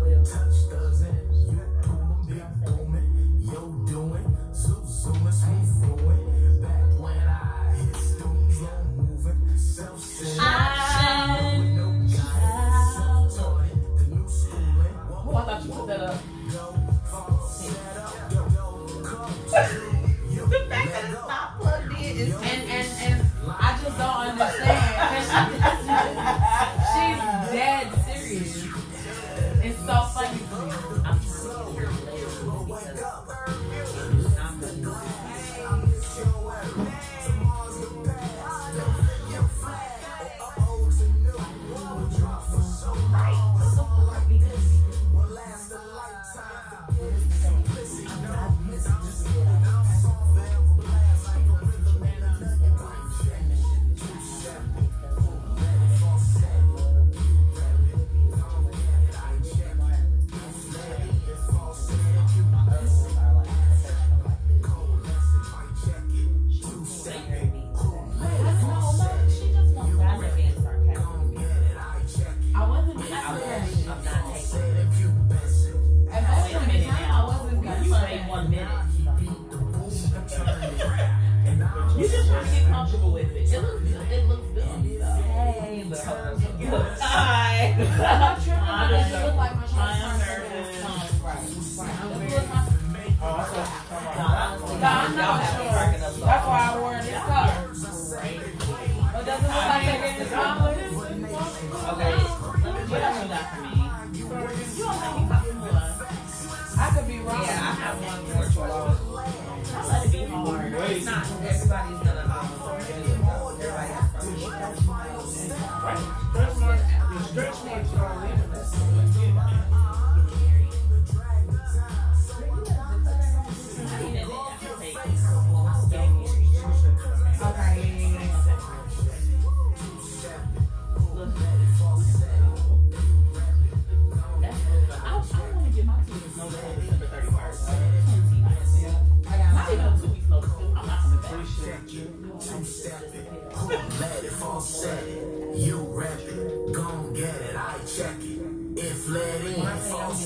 Oh, I thought you put that up. The fact that it's not plugged in is And I just don't understand. 'Cause she's dead serious. It's so funny to me. I'm trying to get her later because I'm really I wasn't being I'm serious. not taking it. At most of the time, I wasn't being you serious. say 1 minute. You just trying to get comfortable with it. It looks good. It looks good. Hey, but Hi. I'm not tripping. I It don't doesn't look like my shirt. I am nervous. Oh, I thought you were talking no, about honestly, No, I'm y'all not have me sure. cracking up so That's why hard. I wore this color. But does it look like they're getting smaller? Okay. What else you got for me? You don't think you talking to us? I could be wrong. Yeah, I have one more choice. I let it be hard. It's not. Everybody's gonna everybody has problems. Stretch marks. Your stretch marks are on the internet.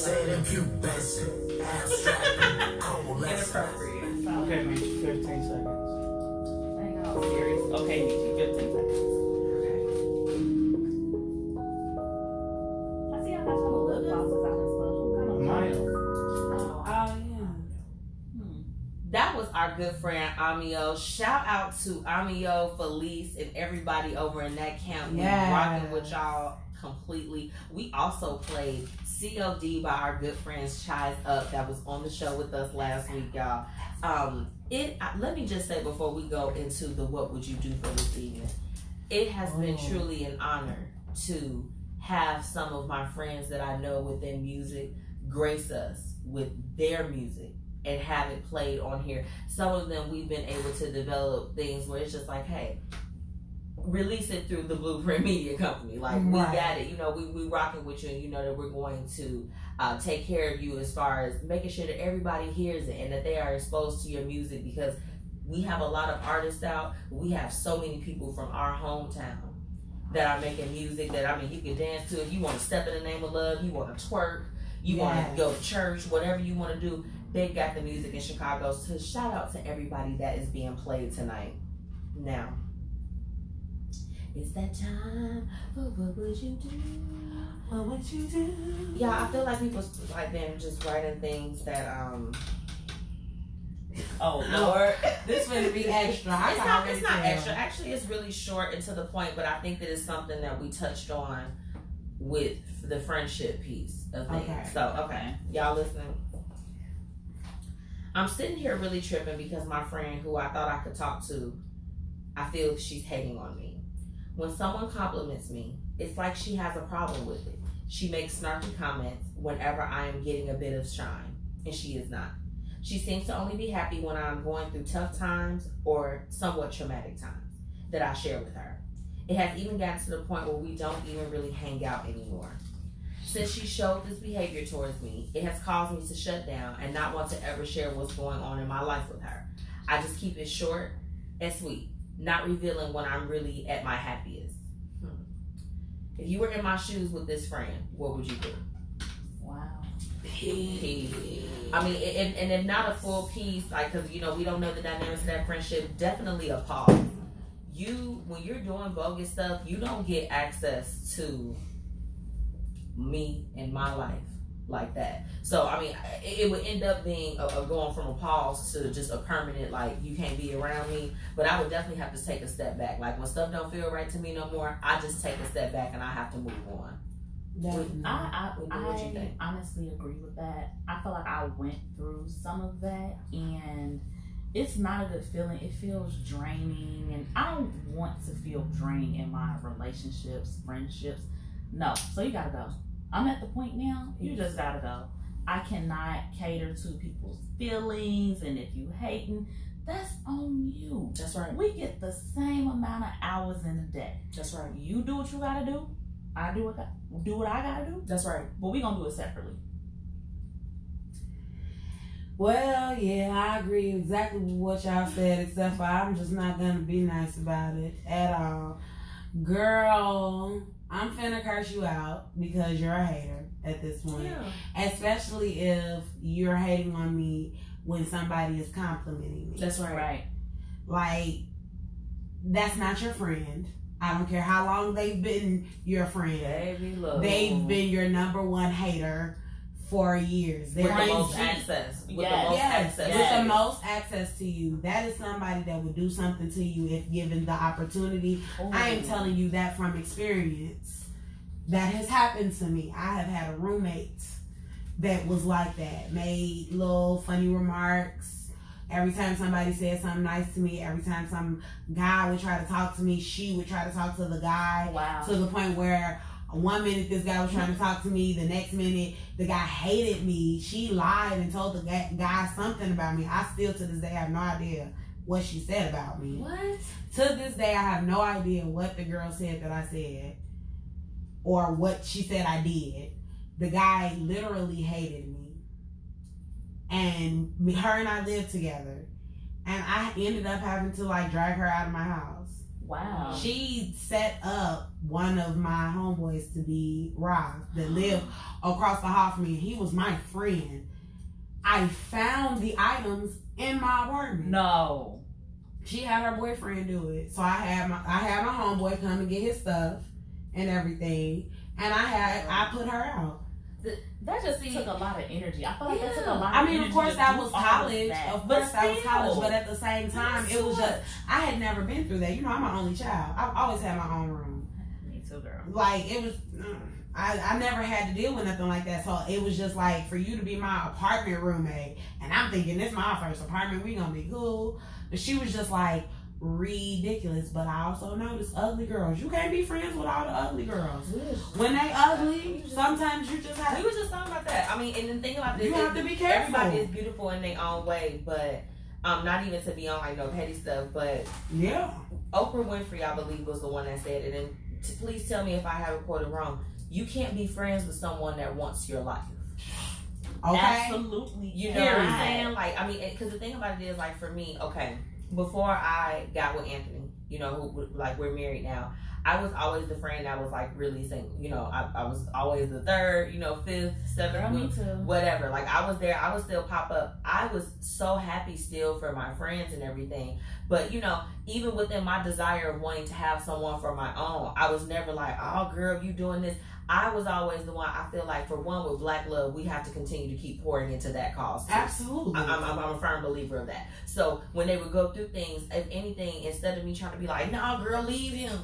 Say them pubescent, abstract, coalescent. Inappropriate. Okay, Michi, 15 seconds. Hang on, serious. Okay, Michi, 15 seconds. I see I got some lip glosses out and stuff. What kind of Mine. Oh yeah. That was our good friend Amio. Shout out to Amio, Felice, and everybody over in that camp. Yes. We rocking with y'all completely. We also played COD by our good friends Chai's Up that was on the show with us last week, y'all. Let me just say before we go into the what would you do for this evening, it has been truly an honor to have some of my friends that I know within music grace us with their music and have it played on here. Some of them we've been able to develop things where it's just like, hey, release it through the Blueprint Media Company. Like, we got it. You know, we rocking with you, and you know that we're going to take care of you as far as making sure that everybody hears it and that they are exposed to your music, because we have a lot of artists out. We have so many people from our hometown that are making music that, I mean, you can dance to. If you want to step in the name of love, you want to twerk, you want to go to church, whatever you want to do, they've got the music in Chicago. So shout out to everybody that is being played tonight. Now, it's that time for what would you do? What would you do? Yeah, I feel like people like been just writing things that oh Lord, This gonna be extra. it's not extra. Actually, it's really short and to the point, but I think that it's something that we touched on with the friendship piece of things. Okay. So, y'all listening? I'm sitting here really tripping because my friend who I thought I could talk to, I feel she's hating on me. When someone compliments me, it's like she has a problem with it. She makes snarky comments whenever I am getting a bit of shine, and she is not. She seems to only be happy when I'm going through tough times or somewhat traumatic times that I share with her. It has even gotten to the point where we don't even really hang out anymore. Since she showed this behavior towards me, it has caused me to shut down and not want to ever share what's going on in my life with her. I just keep it short and sweet, not revealing when I'm really at my happiest. If you were in my shoes with this friend, what would you do? Wow. I mean, and if not a full piece, like, because, you know, we don't know the dynamics of that friendship, definitely a pause. When you're doing bogus stuff, you don't get access to me and my life like that. So, I mean, it would end up being a going from a pause to just a permanent, like, you can't be around me. But I would definitely have to take a step back. Like, when stuff don't feel right to me no more, I just take a step back and I have to move on. I What you think? honestly agree with that. I feel like I went through some of that, and it's not a good feeling. It feels draining, and I don't want to feel drained in my relationships, friendships. No, so you gotta go. I'm at the point now, you just gotta go. I cannot cater to people's feelings, and if you hating, that's on you. That's right. We get the same amount of hours in a day. That's right. You do what you gotta do. I do what I gotta do. That's right. But we gonna do it separately. Well, yeah, I agree exactly with what y'all said, except for I'm just not gonna be nice about it at all. Girl, I'm finna curse you out because you're a hater at this point. Yeah. Especially if you're hating on me when somebody is complimenting me. That's right. Right. Like, that's not your friend. I don't care how long they've been your friend. Baby, look. They've been your number one hater for years. With They're the most crazy. access. With Yes. the most Yes, access. with the most access to you. That is somebody that would do something to you if given the opportunity. I am telling you that from experience. That has happened to me. I have had a roommate that was like that. Made little funny remarks. Every time somebody said something nice to me, every time some guy would try to talk to me, she would try to talk to the guy. Wow. To the point where one minute this guy was trying to talk to me, the next minute the guy hated me. She lied and told the guy something about me. I still to this day have no idea what she said about me. What? To this day I have no idea what the girl said that I said or what she said I did. The guy literally hated me. And her and I lived together. And I ended up having to like drag her out of my house. Wow. She set up one of my homeboys to be robbed that lived across the hall from me. He was my friend. I found the items in my apartment. No. She had her boyfriend do it. So I had my homeboy come and get his stuff and everything. And I put her out. That just took a lot of energy. I feel like that took a lot of energy. I mean, of course, that was college. Of course, that was college. still. But at the same time, it was just, I had never been through that. You know, I'm an only child. I've always had my own room. Me too, girl. Like, it was, I never had to deal with nothing like that. So it was just like, for you to be my apartment roommate, and I'm thinking, this is my first apartment, we gonna be cool. But she was just like, ridiculous. But I also noticed ugly girls. You can't be friends with all the ugly girls. When they ugly, sometimes you just have. We were just talking about that. I mean, and the thing about this, you have to be careful. Everybody is beautiful in their own way, but not even to be on like no petty stuff. But yeah, Oprah Winfrey, I believe, was the one that said it. And please tell me if I have it quoted wrong. You can't be friends with someone that wants your life. Okay, Absolutely. You know what I'm saying? Like, I mean, because the thing about it is, like, for me, okay. Before I got with Anthony, you know, who, like, we're married now, I was always the friend that was, like, really single. You know, I was always the third, you know, fifth, seventh, me too. whatever. Like, I was there. I would still pop up. I was so happy still for my friends and everything. But, you know, even within my desire of wanting to have someone for my own, I was never like, oh, girl, you doing this. I was always the one. I feel like, for one, with Black love, we have to continue to keep pouring into that cause too. Absolutely. I'm a firm believer of that. So when they would go through things, if anything, instead of me trying to be like, no, girl, leave him,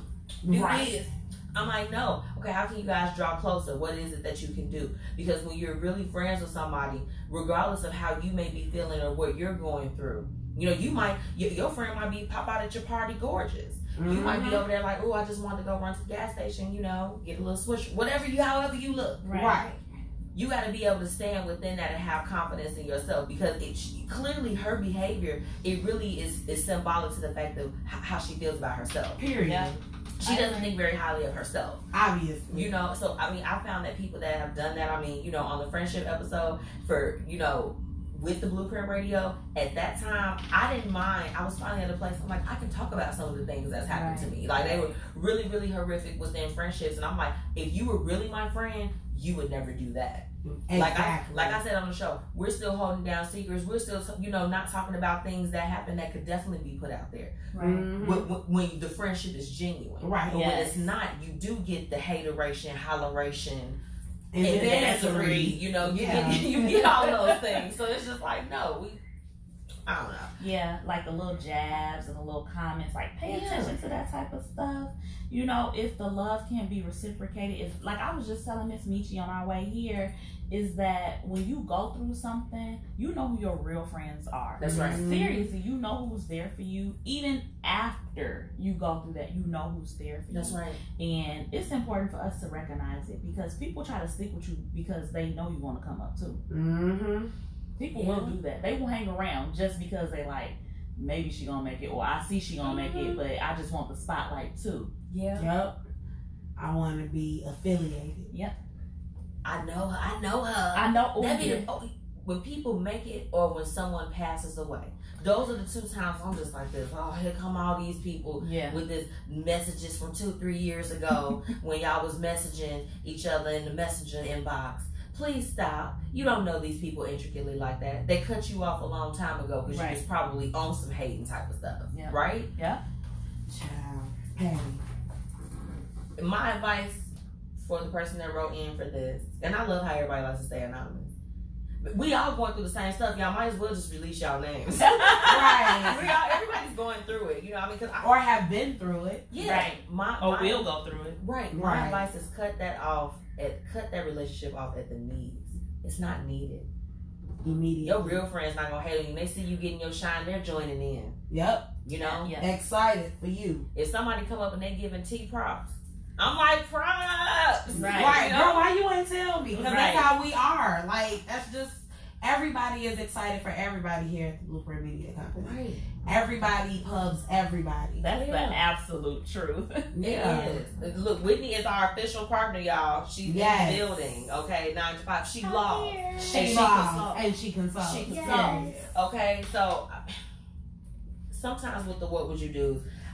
do this, I'm like, no. Okay, how can you guys draw closer? What is it that you can do? Because when you're really friends with somebody, regardless of how you may be feeling or what you're going through, you know, you might, your friend might be pop out at your party gorgeous. You might be over there like, oh, I just wanted to go run to the gas station, you know, get a little swish, however you look. Right. You got to be able to stand within that and have confidence in yourself, because clearly her behavior, it really is symbolic to the fact of how she feels about herself. Period. Yeah. She doesn't think very highly of herself. Obviously. You know, so, I mean, I found that people that have done that, I mean, you know, on the friendship episode for, you know, with the Blueprint Radio, at that time, I didn't mind. I was finally at a place, I'm like, I can talk about some of the things that's happened to me. Like, they were really, really horrific within friendships. And I'm like, if you were really my friend, you would never do that. Exactly. Like I said on the show, we're still holding down secrets. We're still, you know, not talking about things that happen that could definitely be put out there. Right. When the friendship is genuine. Right. But when it's not, you do get the hateration, holleration, and dancery, you know, you get all those things. So it's just like, no, I don't know. Yeah, like the little jabs and the little comments, like pay attention to that type of stuff. You know, if the love can't be reciprocated, if, like I was just telling Miss Michi on our way here, is that when you go through something, you know who your real friends are. That's right. Seriously, you know who's there for you. Even after you go through that, you know who's there for you. That's right. And it's important for us to recognize it, because people try to stick with you because they know you want to come up too. Mm-hmm. People will do that. They will hang around just because they like, maybe she gonna make it, or I see she gonna make it, but I just want the spotlight too. Yeah. Yep. I want to be affiliated. Yep. I know her. I know. That be when people make it, or when someone passes away. Those are the two times I'm just like this. Oh, here come all these people with this messages from 2-3 years ago when y'all was messaging each other in the messenger inbox. Please stop. You don't know these people intricately like that. They cut you off a long time ago because you was probably on some hating type of stuff. Yeah. Right? Yeah. Child. Patty. My advice for the person that wrote in for this, and I love how everybody likes to stay anonymous. We all going through the same stuff. Y'all might as well just release y'all names. Right. Everybody's going through it. You know what I mean? Or have been through it. Yeah. Right. Or we'll go through it. Right. My advice is cut that relationship off at the knees. It's not needed. Immediately. Your real friends not gonna hate on you. They see you getting your shine, they're joining in. Yep. You know? Yeah. Excited for you. If somebody come up and they giving T props, I'm like, props. Right. You know? Girl, why you ain't tell me? Because Right. that's how we are. Like, that's just, everybody is excited for everybody here at the Blueprint Media Company. Right. Everybody pubs everybody. That's the absolute truth. Yeah. It is. Look, Whitney is our official partner, y'all. She's in the building. Okay, 9 to 5. She loves. She loves. And she consults. She consults. Okay, so sometimes with the what would you do,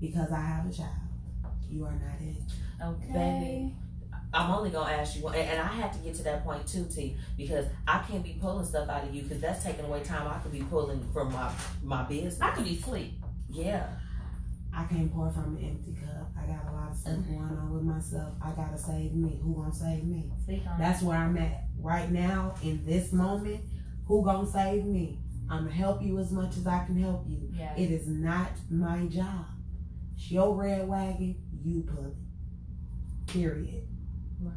because I have a child. You are not it. Okay. Baby, I'm only gonna ask you one, and I have to get to that point too, T, because I can't be pulling stuff out of you because that's taking away time I could be pulling from my business. I could be asleep. Yeah. I can't pour from an empty cup. I got a lot of stuff going on with myself. I gotta save me. Who gonna save me? Speak on That's where I'm at right now in this moment. Who gonna save me? I'm gonna help you as much as I can help you. Yeah. It is not my job. It's your red wagon. You pull it. Period. Well,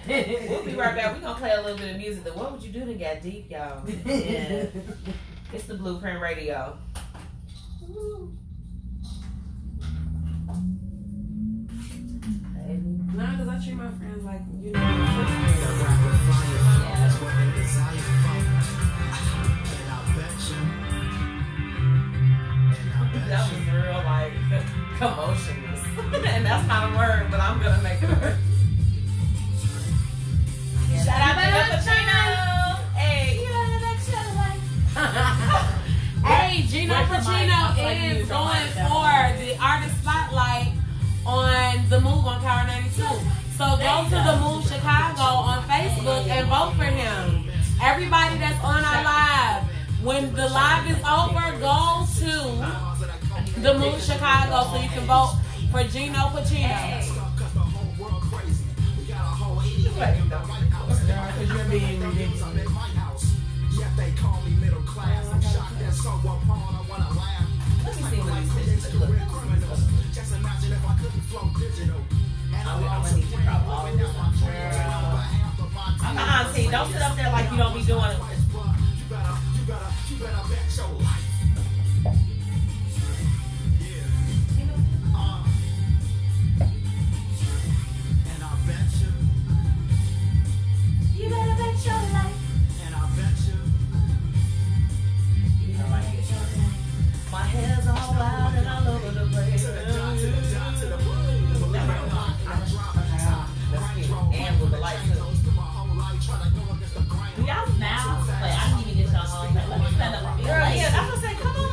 we'll be right back. We're gonna play a little bit of music. Then what would you do to get deep, y'all? Yeah. It's the Blueprint Radio. Nah, because I treat my friends like, you know, That was real, like, commotionless. And that's not a word, but I'm gonna make it a word. Shout out to Pacino! Hey, you know that shit like. Hey, Gino Pacino is going for the artist spotlight on the Move on Power 92. So go to the Move Chicago on Facebook and vote for him. Everybody that's on our live, when the live is over, go to the Move Chicago so you can vote for Gino Pacino. Because you're being ridiculous. They call me middle class. I'm shocked that so upon I wanna laugh. Let me see what these bitches look like. Just imagine if I couldn't flow digital. I'm gonna need to drop all of this one. See, don't sit up there like you don't be doing it. You better bet your life. And I bet you. You better bet your life. And I bet you. My hair's all wild and all over the place. And with the light too. Do y'all smile? Like, I need to get y'all home. Like, let me stand up. Girl, yeah, I'm gonna say, come on, I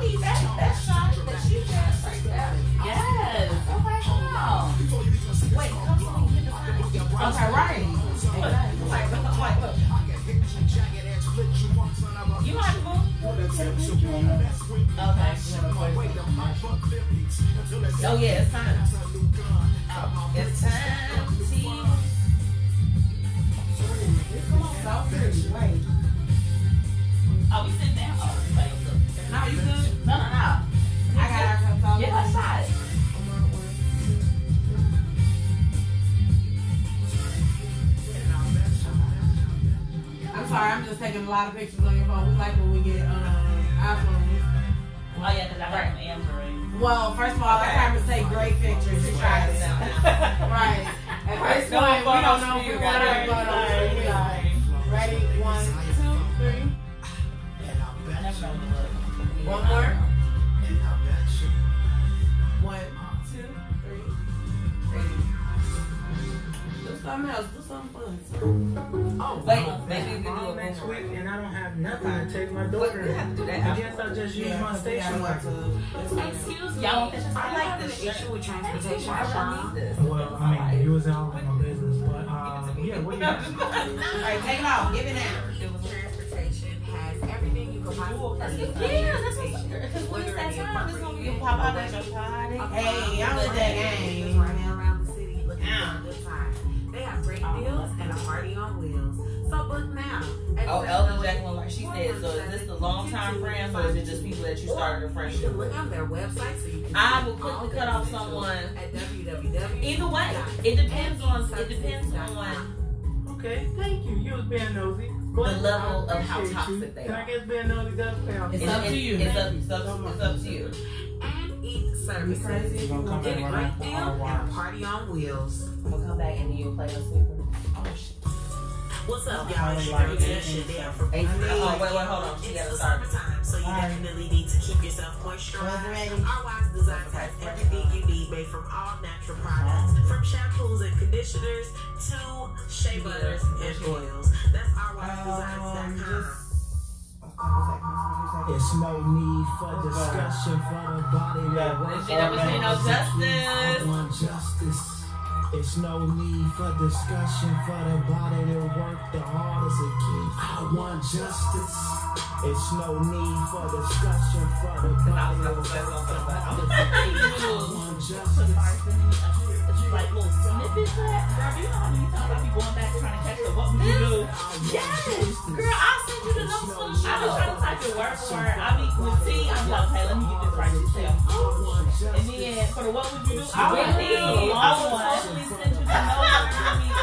need that shot that you just right there. Yes. Okay, come on. Wait, come on, get the sign. Okay, right. Like, look. You know how to move? Okay. Oh yeah, it's time. It's time to see. Wait. Oh, we sitting down? Oh, wait. No, you good? No. I got our cups all Get a shot. I'm sorry, I'm just taking a lot of pictures on your phone. We like when we get iPhones. Oh, yeah, because I got some Android. Well, first of all, our cameras take great pictures. You try it out. Right. At this point, we don't know if we want to go on. Ready? 1, 2, 3. I never know the look. One more. 1, 2, 3. Do something else. Do something fun. Wait, maybe we can do a next boomerang. week, and I don't have nothing to take my daughter. We have to do that I guess I'll just use my station wagon. Excuse me. Y'all want this? I like an issue with transportation. Well, I mean, you was out with my business, but yeah, what do you got? Alright, take it off. Give it now. Transportation has everything you could possibly need. Yeah, that's what. Because when it's that time, it's gonna be pop out at your party. Hey, I'm with that game. Running around the city looking for a good time. They have great deals and a party on wheels. So book now. Oh, Elder Jacqueline, like she said, so is this the long-time friends or is it just people that you started a You friendship can with? look on their website so you can I see will quickly all cut their off credentials someone. at www. Either way, it depends on. Okay, thank you. You was being nosy. The level of how appreciate toxic you. they And are. I guess being nosy does pay off. It's up to you. It's up to you. And eat services. crazy. You're gonna come Get a back great right deal after our and a watch. party on wheels. I'm gonna come back and then you'll play us sleeper. Oh shit. What's up, I y'all? It's your like girl it. Chanel from Hey, Whitney. oh, wait, hold on. She It's gotta the start. summertime, so you definitely need to keep yourself moisturized. Our Wise Designs has everything you need made from all natural products, from shampoos and conditioners to shea butters and oils. That's Just ourwisedesigns.com. It's no need for discussion for the body that works. She never seen no I justice. want justice. It's no need for discussion for the body that work the hardest a key. I want justice. It's no need for discussion for the body that work the hardest a key. I want justice. Like little snippets of that. Girl, you know how many times I be going back trying to catch the what would you do? Yes, girl, I'll send you the notes for the show. I be trying to type it word for word. I be with T, I be like, okay, let me get this right. She said, and then for the what would you do? I would need a long one. Totally send you the notes.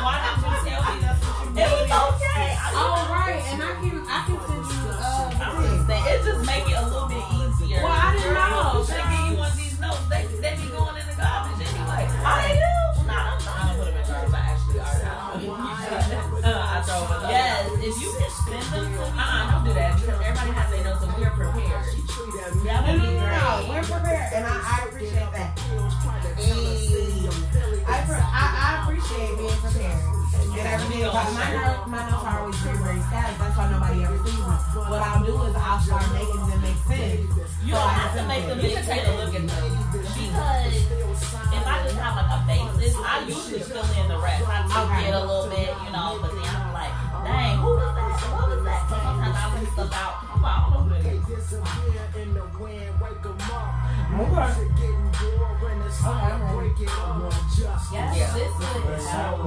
Why didn't you tell me that's what you It was did? okay. Oh, right. And I can send you I'm just saying, it just make it a little bit easier. Well, I didn't know. They give you one of these notes. They be going in the garbage anyway. Oh, they do? I don't put them in garbage. I actually already I throw them in the Yes, if you can send them to me. don't do that because everybody has their notes and we're prepared. That would be great. No, we're prepared, and I appreciate that. I appreciate being prepared and everything. But my notes are always very, very static. That's why nobody ever sees them. What I'll do is I'll start making them make sense. You don't have to make them. You can take a look at them. Because if I just have like a basis, I usually fill in the rest. I tweak it a little bit, you know, but then I'm like, dang, who was that? What was that? So sometimes I leave stuff out. I'm like, I don't know who that is. Yes, this would help.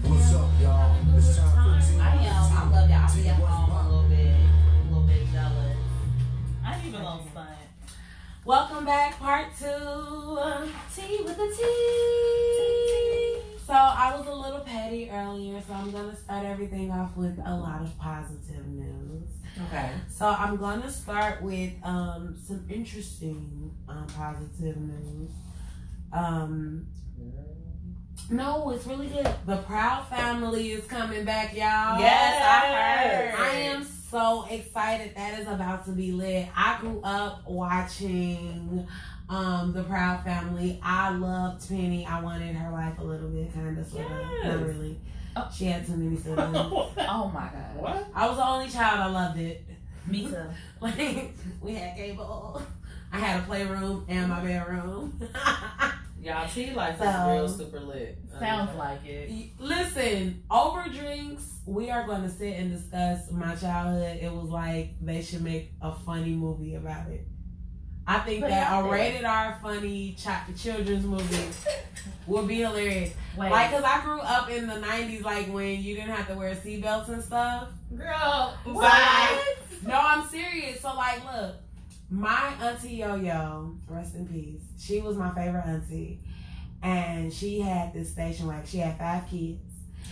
What's up, y'all? It's time for I love y'all. I be at home a little bit jealous. I ain't even gonna stunt. Welcome back, part 2. Tea with the tea. So I was a little petty earlier, so I'm gonna start everything off with a lot of positive news. Okay. So I'm gonna start with some interesting positive news. No, it's really good. The Proud Family is coming back, y'all. Yes, I heard. I am so excited. That is about to be lit. I grew up watching the Proud Family. I loved Penny. I wanted her life a little bit, kind of, sort of. Yes. Not really. She had too many siblings. Oh my god. What? I was the only child. I loved it. Me too. Like, we had cable. I had a playroom and my bedroom. Y'all, tea life is real super lit. Sounds like it. Listen, over drinks, we are going to sit and discuss my childhood. It was like they should make a funny movie about it. I think Put it that out a there. rated R funny children's movie would be hilarious. Wait. Like, because I grew up in the 90s, like when you didn't have to wear seatbelts and stuff. Girl, What? No, I'm serious. So, like, look, my auntie Yo-Yo, rest in peace, she was my favorite auntie. And she had this station wagon. She had 5 kids.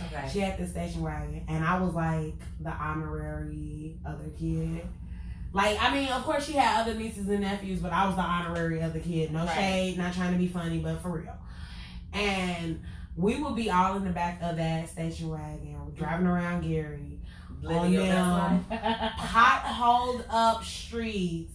Okay. She had this station wagon. And I was like the honorary other kid. Like, I mean, of course she had other nieces and nephews, but I was the honorary other kid. No shade, not trying to be funny, but for real. And we would be all in the back of that station wagon, driving around Gary. Living your best life. Potholed up streets,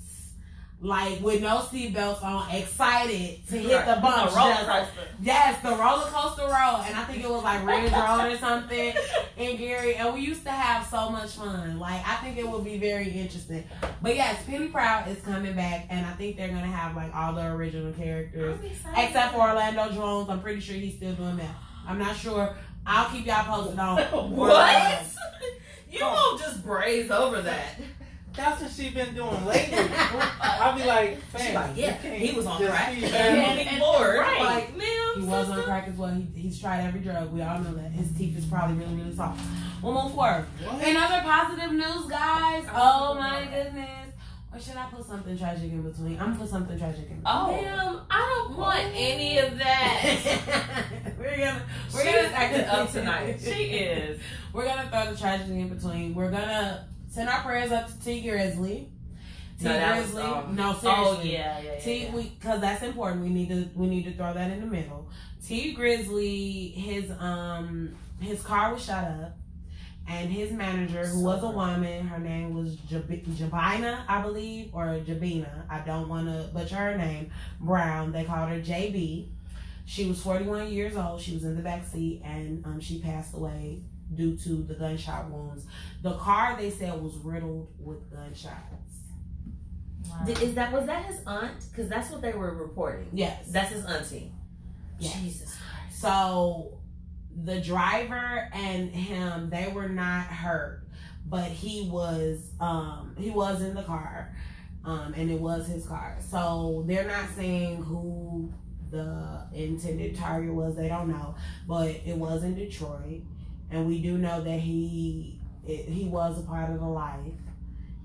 like with no seatbelts on, excited to hit the bumps. roller coaster. Yes, the roller coaster road. And I think it was like Ridge Road or something in Gary. And we used to have so much fun. Like, I think it would be very interesting. But yes, Penny Proud is coming back. And I think they're going to have like all the original characters. Except for Orlando Jones. I'm pretty sure he's still doing that. I'm not sure. I'll keep y'all posted on What? You won't just braze over that. That's what she been doing lately. I'll be like, She's fam, like, yeah, you can't he was on just crack. be And bored. right. Like, man, He was on crack as well. He's tried every drug. We all know that. His teeth is probably really, really soft. We'll move forward. In other positive news, guys. Oh my goodness. Or should I put something tragic in between? I'm gonna put something tragic in between. Oh, damn, I don't want any of that. we're gonna She's acting up tonight. She is. We're gonna throw the tragedy in between. We're gonna send our prayers up to T Grizzly. No, that was, Grizzly. No, seriously. Oh yeah. T, because that's important. We need to throw that in the middle. T Grizzly, his car was shot up, and his manager, who was a woman, her name was Jabina, I believe, or Jabina. I don't want to butcher her name. Brown. They called her JB. She was 41 years old. She was in the back seat, and she passed away due to the gunshot wounds. The car, they said, was riddled with gunshots. Wow. Was that his aunt? Because that's what they were reporting. Yes. That's his auntie. Yes. Jesus Christ. So the driver and him, they were not hurt, but he was in the car, and it was his car. So they're not saying who the intended target was. They don't know, but it was in Detroit, and we do know that he was a part of the life.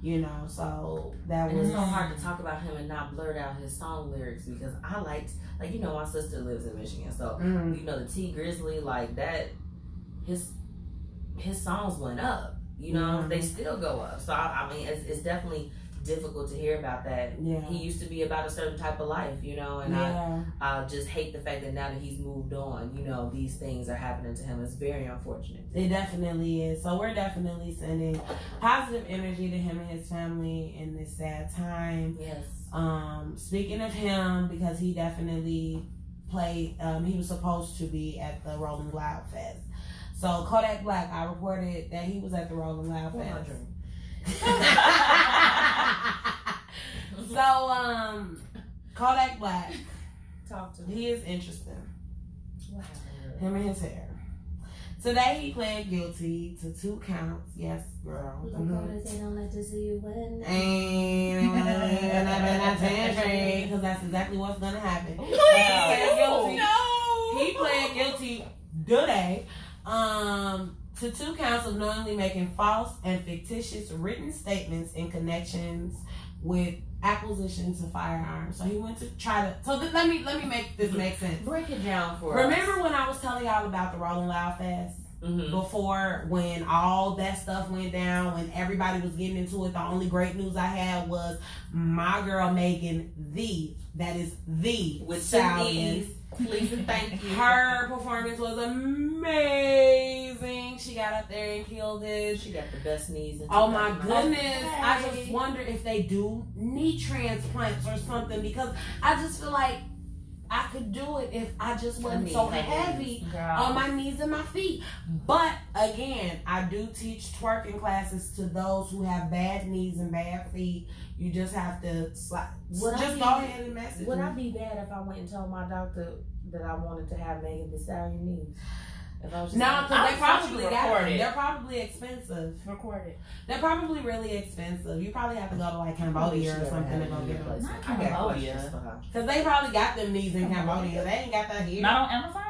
You know, so that was... It's so hard to talk about him and not blurt out his song lyrics, because I liked, like, you know, my sister lives in Michigan, so, you know, the T Grizzly, like, that, his songs went up, you know, they still go up. So, I mean, it's definitely difficult to hear about that. Yeah. He used to be about a certain type of life, you know, and I just hate the fact that now that he's moved on, you know, these things are happening to him. It's very unfortunate. It definitely is. So we're definitely sending positive energy to him and his family in this sad time. Yes. Speaking of him, because he definitely played, he was supposed to be at the Rolling Loud Fest. So Kodak Black, I reported that he was at the Rolling Loud Fest. So, Kodak Black. Talk to me. He is interesting. Wow. Him and his hair. Today he pled guilty to 2 counts. Yes, girl. They don't like to see you win. And I'm saying because that's exactly what's gonna happen. He pled guilty today. To 2 counts of knowingly making false and fictitious written statements in connections with acquisitions of firearms. So he went to try to. So let me make this make sense. Break it down for us. Remember when I was telling y'all about the Rolling Loud Fest before, when all that stuff went down, when everybody was getting into it? The only great news I had was my girl Megan, that is with Stallion. Please and thank you. Her performance was amazing. She got up there and killed it. She got the best knees. Oh my goodness. I just wonder if they do knee transplants or something, because I just feel like I could do it if I just wasn't so heavy on my knees and my feet. But again, I do teach twerking classes to those who have bad knees and bad feet. You just have to slide. Go ahead and message me. Would I be bad if I went and told my doctor that I wanted to have Megan Thee Stallion knees? No, because they probably got them. They're probably expensive. Recorded. They're probably really expensive. You probably have to go to like Cambodia or something to go get them. Not Cambodia. Because they probably got them knees in Cambodia. They ain't got that here. Not on Amazon?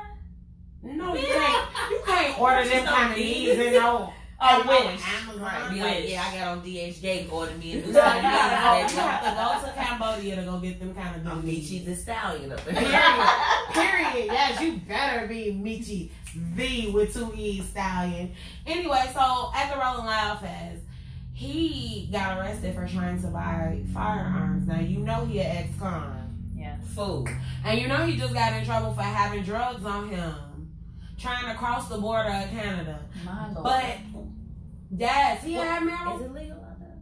No, you can't order them kind of knees and no. Wish. Amazon. Like, yeah, I got on DHgate and ordered me a new You have to go to Cambodia to go get them kind of good knees. Michi the Stallion up there. Period. Yes, you better be Michi the with 2 E's Stallion. Anyway, so at the Rolling Loud Fest, he got arrested for trying to buy firearms. Now, you know he an ex-con. Yeah. Fool. And you know he just got in trouble for having drugs on him, trying to cross the border of Canada. My Lord. But, yes, he had marijuana. Is it legal out there?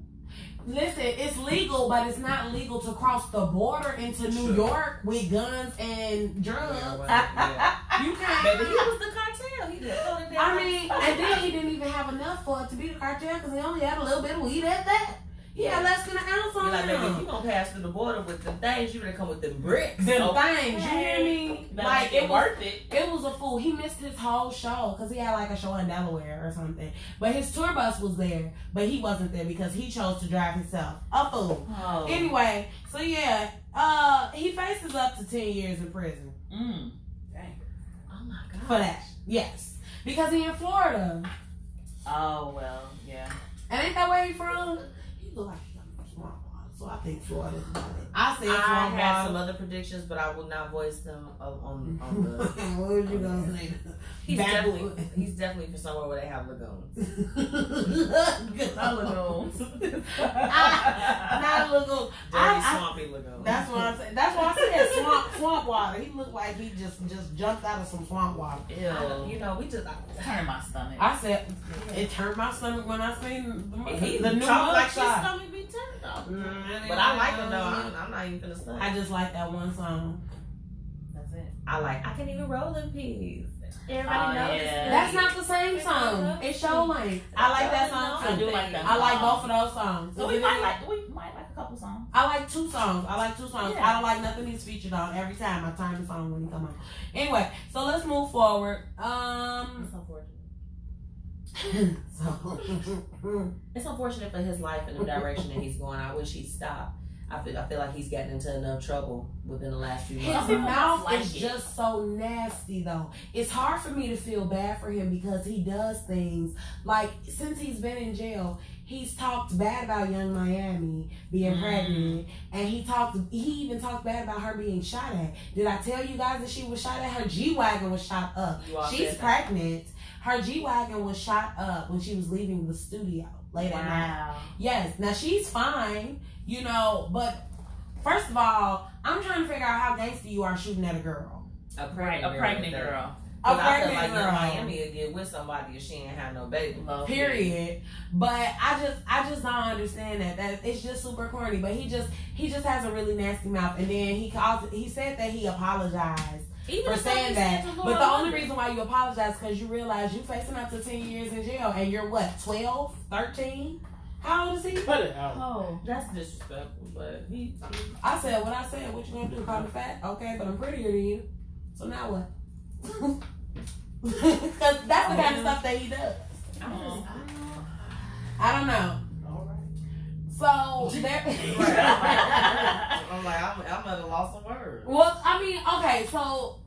Listen, it's legal, but it's not legal to cross the border into New York with guns and drugs. You can't. Baby, he was the cartel. He just throw it down. I mean, and then he didn't even have enough for it to be the cartel, because he only had a little bit of weed at that. He had less than an ounce on like, him. baby, if you gonna pass through the border with them things, you better come with them bricks. Them things, you hear me? Like, it worth it. It was a fool. He missed his whole show because he had like a show in Delaware or something. But his tour bus was there, but he wasn't there because he chose to drive himself. A fool. Oh. Anyway, so yeah, he faces up to 10 years in prison. Dang. Oh my God. For that, yes, because he in Florida. Oh well, yeah. And ain't that where he from? He look like he got from Swamp Water, so I think Florida's about it. I said Swamp I had Water. some other predictions, but I will not voice them on the. What was you gonna say? He's definitely for somewhere where they have lagoons. Not lagoons. Not lagoons. Dirty, swampy lagoons. That's what I'm saying. That's why I said swamp water. He looked like he just jumped out of some swamp water. Ew. You know, we just Turn my stomach. I said it turned my stomach when I seen the new talk like his mugshot. stomach be turned off. But I like him though. I'm not even gonna say. I just like that one song. That's That's it. I can even roll in peace. Everybody knows. Yeah. That's not the same song. It's Show Lane. I like that song too. I do like that. I like both of those songs. So we might like a couple songs. I like two songs. Yeah. I don't like nothing he's featured on. Every time I turn the song when he come on. Anyway, so let's move forward. It's unfortunate. It's unfortunate for his life and the direction that he's going. I wish he'd stop. I feel like he's gotten into enough trouble within the last few months. His mouth is just so nasty, though. It's hard for me to feel bad for him because he does things like, since he's been in jail, he's talked bad about Young Miami being pregnant, and he even talked bad about her being shot at. Did I tell you guys that she was shot at? Her G-Wagon was shot up. She's pregnant. Her G-Wagon was shot up when she was leaving the studio late at night. Yes. Now she's fine, you know, but first of all, I'm trying to figure out how gangster you are shooting at a girl. A pregnant girl. A I feel pregnant like girl. Miami would get with somebody if she ain't have no baby. Period. But I just don't understand that it's just super corny. But he just has a really nasty mouth. And then he said that he apologized for saying that. But the only reason why you apologize is because you realize you're facing up to 10 years in jail, and you're what, 12, 13? How old is he? Cut it out. Oh, that's disrespectful. But I said what I said. What you gonna do? Call me fat? Okay, but I'm prettier than you. So now what? Because that's the kind of stuff that he does. I don't know. All right. So there. I'm at a loss of words. Well, I mean, okay, so,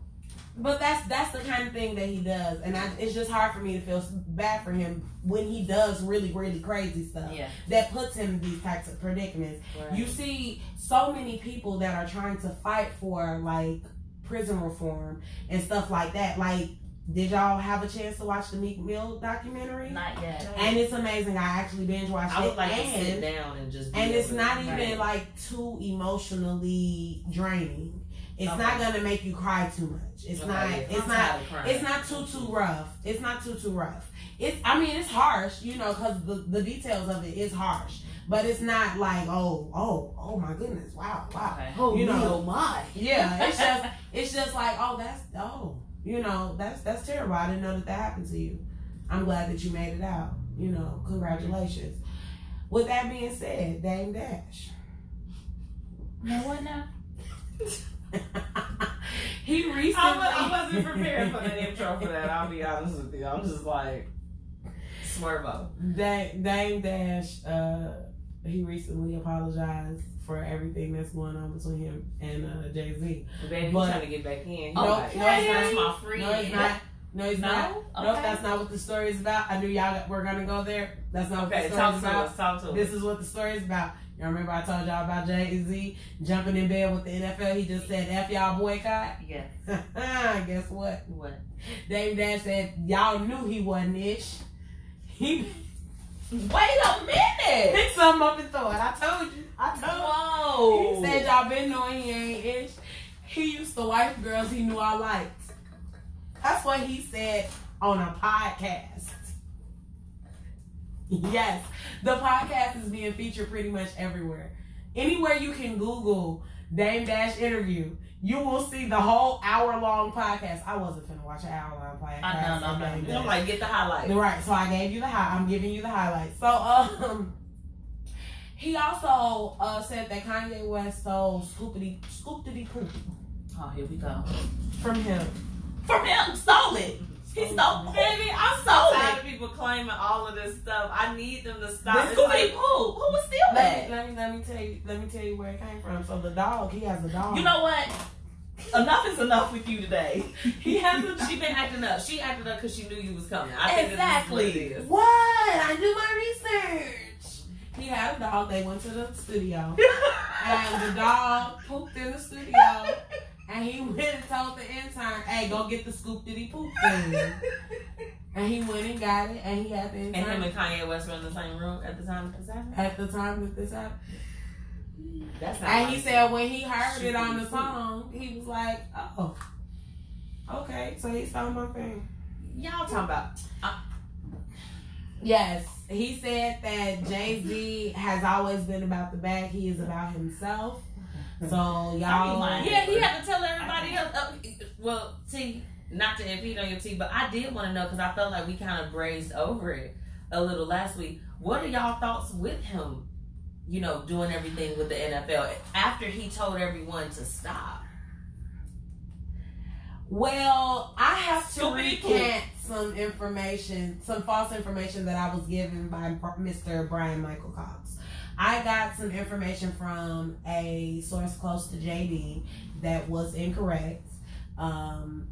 but that's the kind of thing that he does, and it's just hard for me to feel bad for him when he does really, really crazy stuff that puts him in these types of predicaments. Right. You see so many people that are trying to fight for like prison reform and stuff like that. Like, did y'all have a chance to watch the Meek Mill documentary? Not yet. And it's amazing. I actually binge watched it. I would like to sit down and just. And it's not even like too emotionally draining. It's not gonna make you cry too much. It's not. It's not too rough. It's not too rough. It's harsh, you know, because the details of it is harsh. But it's not like oh my goodness, wow. Okay. Oh, you know, my. Yeah, it's just like you know, that's terrible. I didn't know that happened to you. I'm glad that you made it out. You know, congratulations. With that being said, Dame Dash. Now what now? He recently. I wasn't prepared for the intro for that. I'll be honest with you. I'm just like swervo. Dame Dash. He recently apologized for everything that's going on between him and Jay-Z. Baby, he's trying to get back in. No, it's my friend. No, it's not. No, it's not. Okay. Nope, that's not what the story is about. I knew y'all were gonna go there. That's not what the story is about. Talk to us. This is what the story is about. Y'all remember I told y'all about Jay-Z jumping in bed with the NFL? He just said, F y'all boycott? Yes. Guess what? What? Dame Dash said, y'all knew he wasn't ish. He... Wait a minute! Pick something up and throw it. I told you. Whoa! He said y'all been knowing he ain't ish. He used to wife girls he knew I liked. That's what he said on a podcast. Yes, the podcast is being featured pretty much everywhere. Anywhere you can Google Dame Dash interview, you will see the whole hour-long podcast. I wasn't finna watch an hour-long podcast. No. You don't like get the highlights. Right, so I gave you I'm giving you the highlights. So, he also said that Kanye West stole scoopity poop. Oh, here we go. From him. Stole it. He stole it. Baby, I'm so tired of people claiming all of this stuff. I need them to stop. Who would steal that? Let me tell you where it came from. So the dog, he has a dog. You know what? Enough is enough with you today. She been acting up. She acted up because she knew you was coming. I think Exactly. This is what it is. What? I do my research. He had a dog. They went to the studio. And the dog pooped in the studio. And he went and told the intern, hey, go get the scoop diddy poop thing. And he went and got it, and he had the intern. And him and Kanye West were in the same room at the time that this happened? At the time that this happened. That's not and he said when he heard it on the song, he was like, oh, okay, so he stole my thing. Y'all talking about... Yes, he said that Jay-Z has always been about the bag. He is about himself. So y'all, yeah, he had to tell everybody else. Well, T, not to impede on your T, but I did want to know because I felt like we kind of grazed over it a little last week. What are y'all thoughts with him? You know, doing everything with the NFL after he told everyone to stop. Well, I have to recant some information, some false information that I was given by Mr. Brian Michael Cox. I got some information from a source close to JD that was incorrect.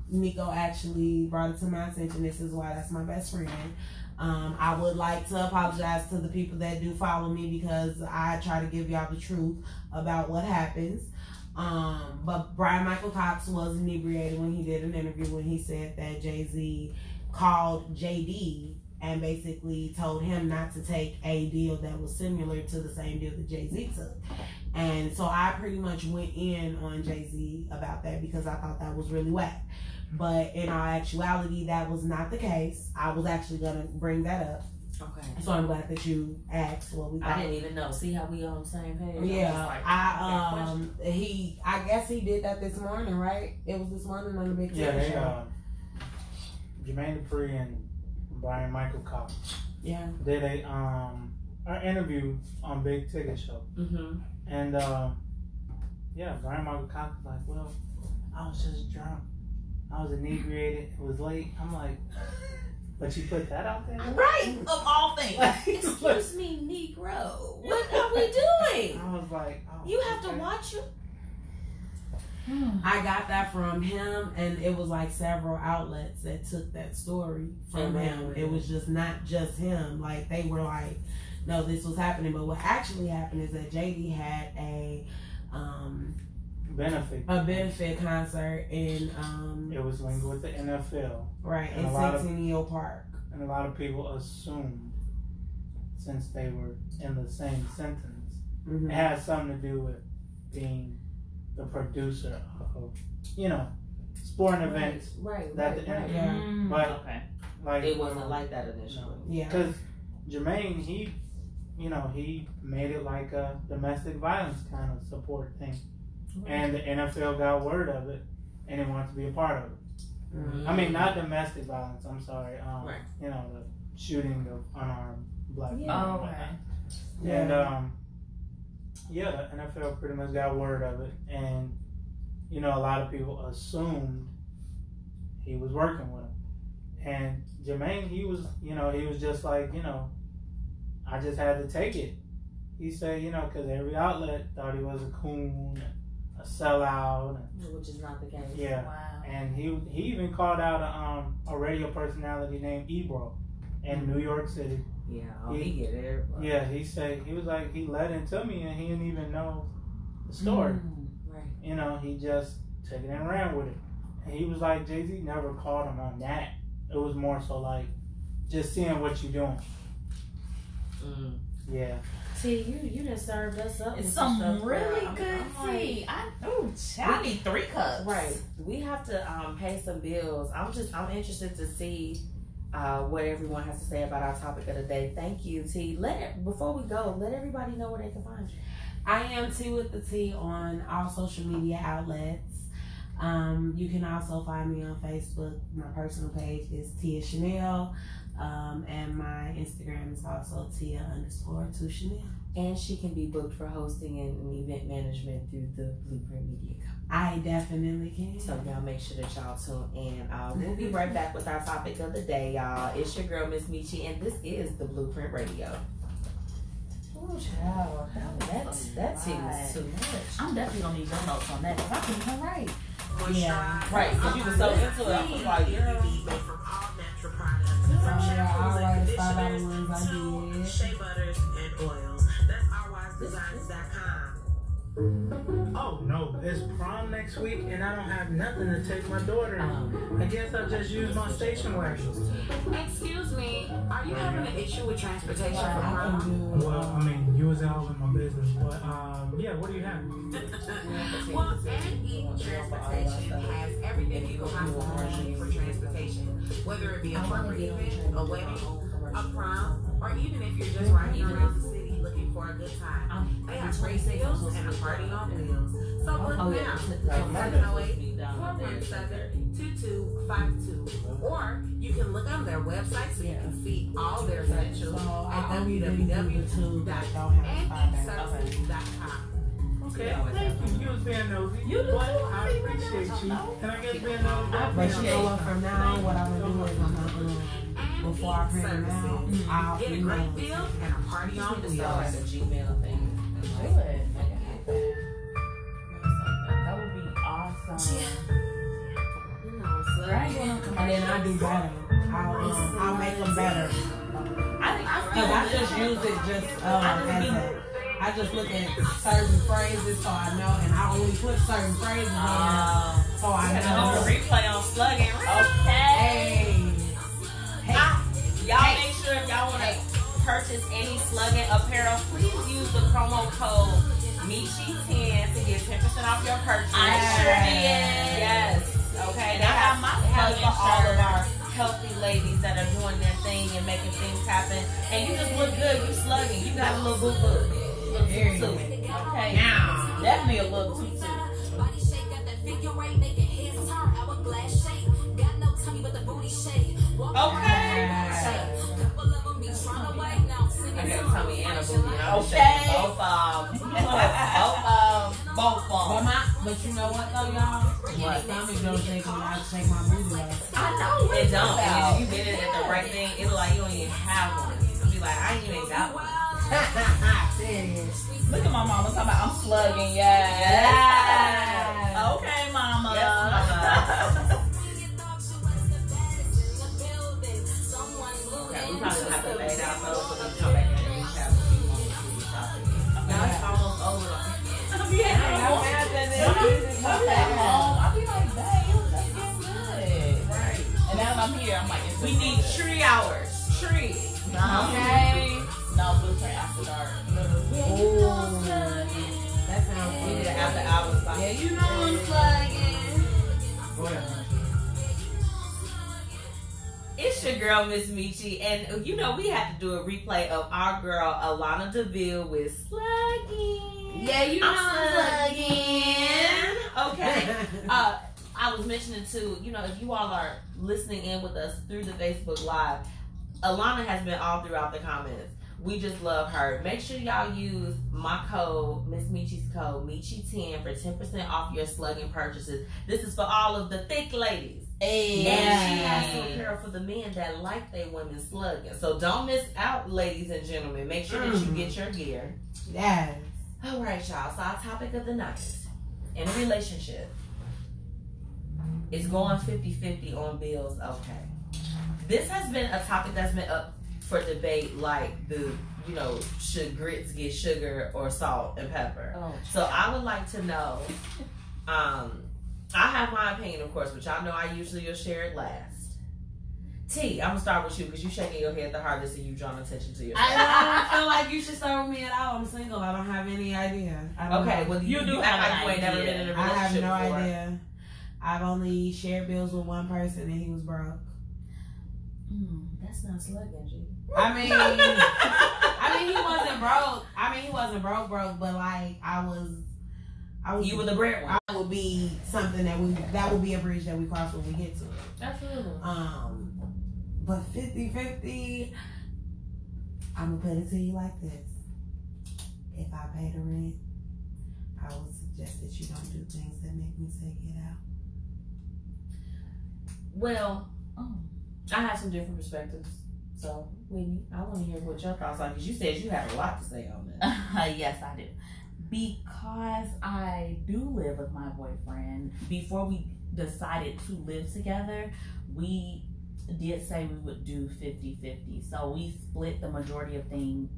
Nico actually brought it to my attention. This is why that's my best friend. I would like to apologize to the people that do follow me because I try to give y'all the truth about what happens. But Brian Michael Cox was inebriated when he did an interview when he said that Jay-Z called JD and basically told him not to take a deal that was similar to the same deal that Jay-Z took. And so I pretty much went in on Jay-Z about that because I thought that was really whack. But in all actuality, that was not the case. I was actually going to bring that up. Okay. So I'm glad that you asked what we thought. I didn't even know. See how we on the same page? Yeah. I guess he did that this morning, right? It was this morning on the Big Ticket Show. Jermaine Dupri and Brian Michael Cox. Yeah. Did an interview on Big Ticket Show. Mm-hmm. And Brian Michael Cox was like, well, I was just drunk. I was inebriated. It was late. I'm like, but you put that out there? Right, of all things. Excuse me, Negro. What are we doing? I was like, oh, you have to watch it. I got that from him, and it was like several outlets that took that story from him. It was just not just him. Like, they were like, no, this was happening. But what actually happened is that JD had a benefit concert in it was linked with the NFL, right, in Centennial Park. And a lot of people assumed, since they were in the same sentence, it had something to do with being the producer of, sporting events. Right. But like, it wasn't like that initially. No. Yeah. Because Jermaine, he made it like a domestic violence kind of support thing. And the NFL got word of it, and they wanted to be a part of it. Mm-hmm. I mean, not domestic violence. I'm sorry. The shooting of unarmed black people. Oh, okay. And the NFL pretty much got word of it, and a lot of people assumed he was working with him. And Jermaine, he was just like, I just had to take it. He said, because every outlet thought he was a coon, a sellout, which is not the case. Yeah. Wow. And he even called out a radio personality named Ebro in New York City. Yeah, he get everybody. Yeah, he was like, he led into me and he didn't even know the story. Right. He just took it and ran with it. And he was like, Jay-Z never called him on that. It was more so like, just seeing what you're doing. Yeah. T, you done served us up. It's some really good tea. I need 3 cups. Right. We have to pay some bills. I'm interested to see what everyone has to say about our topic of the day. Thank you, T. Before we go, let everybody know where they can find you. I am T with the T on all social media outlets. You can also find me on Facebook. My personal page is Tia Chanel. And my Instagram is also Tia_2Chanel. And she can be booked for hosting and event management through the Blueprint Media Company. I definitely can. So y'all make sure that y'all tune in. We'll be right back with our topic of the day, y'all. It's your girl, Miss Michi, and this is the Blueprint Radio. Oh, child. That tea was too much. I'm definitely going to need your notes on that because I couldn't even write. Yeah. Right, because you were so into it. I was like, girl. From all natural products, from shampoos and conditioners, soap, shea butters, and oils. That's ourwisedesigns.com. Oh no, it's prom next week and I don't have nothing to take my daughter in. I guess I'll just use my station wagon. Excuse me, are you having an issue with transportation for prom? Well, I mean, you was all in my business, but yeah, what do you have? Well, Ed Eaton Transportation has everything you could possibly need for transportation, whether it be a corporate event, a wedding, a prom, or even if you're just riding around the city looking for a good time. They have great deals and a party on wheels. So So book now. 708-417-2252. Or you can look on their website so you can see all their essentials at www.antiqueservices.com. Okay, thank you. You was being nosy. You do. But I appreciate you. Can I get being nosy? But you know what? From now on, what I'm gonna do is I'm gonna before I print them out, I'll Get a email great them. deal and a party on the We all have a stars. Gmail thing. Do it. That would be awesome. Right? And then I do better. I'll make them better. Cause I just use it just I just look at certain phrases so I know, and I only put certain phrases in so I know. Replay on slugging. Hey. Y'all make sure if y'all want to purchase any slugging apparel, please use the promo code Michi10 to get 10% off your purchase. I sure did. Yes. Okay. And I have my slugging slugging for all of shirt. our healthy ladies that are doing their thing and making things happen. And you just look good. You slugging. You got a little boo boo. Okay. Now. Definitely a little tutu. Okay. I got tummy and a booty. Okay. Both of them. But you know what though, y'all? What? Stomach don't shake when I shake my booty off. I know it don't. And if you did it at the right thing, it's like you don't even have one. You be like, I ain't even got one. Serious. Look at my mama talking about I'm slugging, yes. Okay, mama. Yes, mama. Okay, we probably gonna have to lay it out though, so we can come back and recap a few moments we were talking. Now it's almost over. I'll be at home. I'll be like, dang, it was just getting good. Right. And now that I'm here, I'm like, We need 3 hours. 3. Okay. No, Blueprint After Dark. That sounds We need good. an after hours spot. Yeah, you know I'm slugging. Go ahead. It's your girl, Miss Michi, and you know we had to do a replay of our girl Alana DeVille with Slugging. Yeah, you know I'm Slugging. Okay. I was mentioning too, you know, if you all are listening in with us through the Facebook Live, Alana has been all throughout the comments. We just love her. Make sure y'all use my code, Miss Michi's code, Michi10 for 10% off your slugging purchases. This is for all of the thick ladies. Hey. And she has some apparel for the men that like their women slugging. So don't miss out, ladies and gentlemen. Make sure that you get your gear. Yes. All right, y'all. So our topic of the night, in a relationship, is going 50-50 on bills. Okay. This has been a topic that's been up for debate, like should grits get sugar or salt and pepper? Oh, so I would like to know, I have my opinion, of course, but y'all know I usually will share it last. T, I'm gonna start with you because you shaking your head the hardest and you drawing attention to yourself. I don't feel like you should start with me at all. I'm single. I don't have any idea. I don't Okay, know. well you do act like you ain't never been in a I have relationship no before. idea. I've only shared bills with one person and he was broke. That's not slugging, G. I mean, he wasn't broke. He wasn't broke, but like I was. You were the breadwinner. I would be something that would be a bridge that we cross when we get to it. Absolutely. But 50-50, I'm gonna put it to you like this: if I pay the rent, I would suggest that you don't do things that make me say get out. Well, I have some different perspectives. So, Whitney, I want to hear what your thoughts are because you said you had a lot to say on that. Yes, I do. Because I do live with my boyfriend. Before we decided to live together, we did say we would do 50-50. So we split the majority of things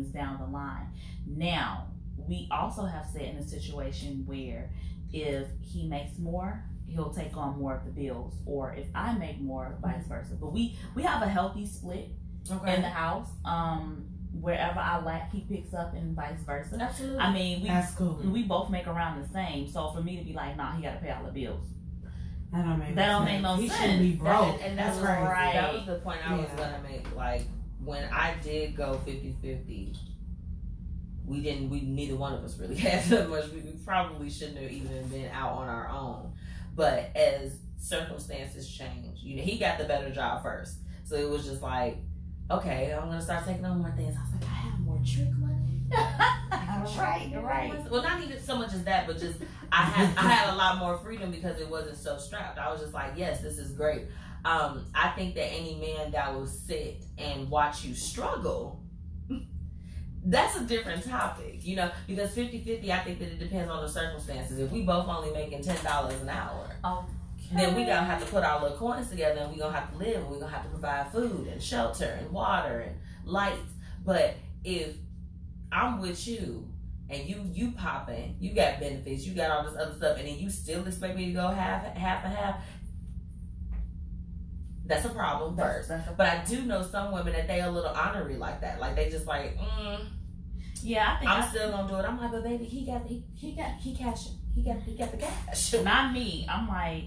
down the line. Now, we also have set in a situation where if he makes more, he'll take on more of the bills, or if I make more, vice versa. But we have a healthy split in the house. Wherever I lack, he picks up, and vice versa. Absolutely. I mean, That's cool. we both make around the same. So for me to be like, nah, he got to pay all the bills. That don't make no He sense. shouldn't be broke. And that's was crazy. right. That was the point I was Yeah. going to make. Like, when I did go 50-50, neither one of us really had that much. We probably shouldn't have even been out on our own. But as circumstances change, he got the better job first. So it was just like, okay, I'm going to start taking on more things. I was like, I have more trick money. Right. Well, not even so much as that, but just I had a lot more freedom because it wasn't so strapped. I was just like, yes, this is great. I think that any man that will sit and watch you struggle, that's a different topic, because 50-50, I think that it depends on the circumstances. If we both only making $10 an hour, then we gonna have to put our little coins together, and we gonna have to live, and we gonna have to provide food and shelter and water and lights. But if I'm with you and you popping, you got benefits, you got all this other stuff, and then you still expect me to go half and half, that's a problem first. But I do know some women that they a little honorary like that. Like they just like, yeah, I think I'm still gonna do it. I'm like, but baby, he cashing. He got the cash. Not me. I'm like,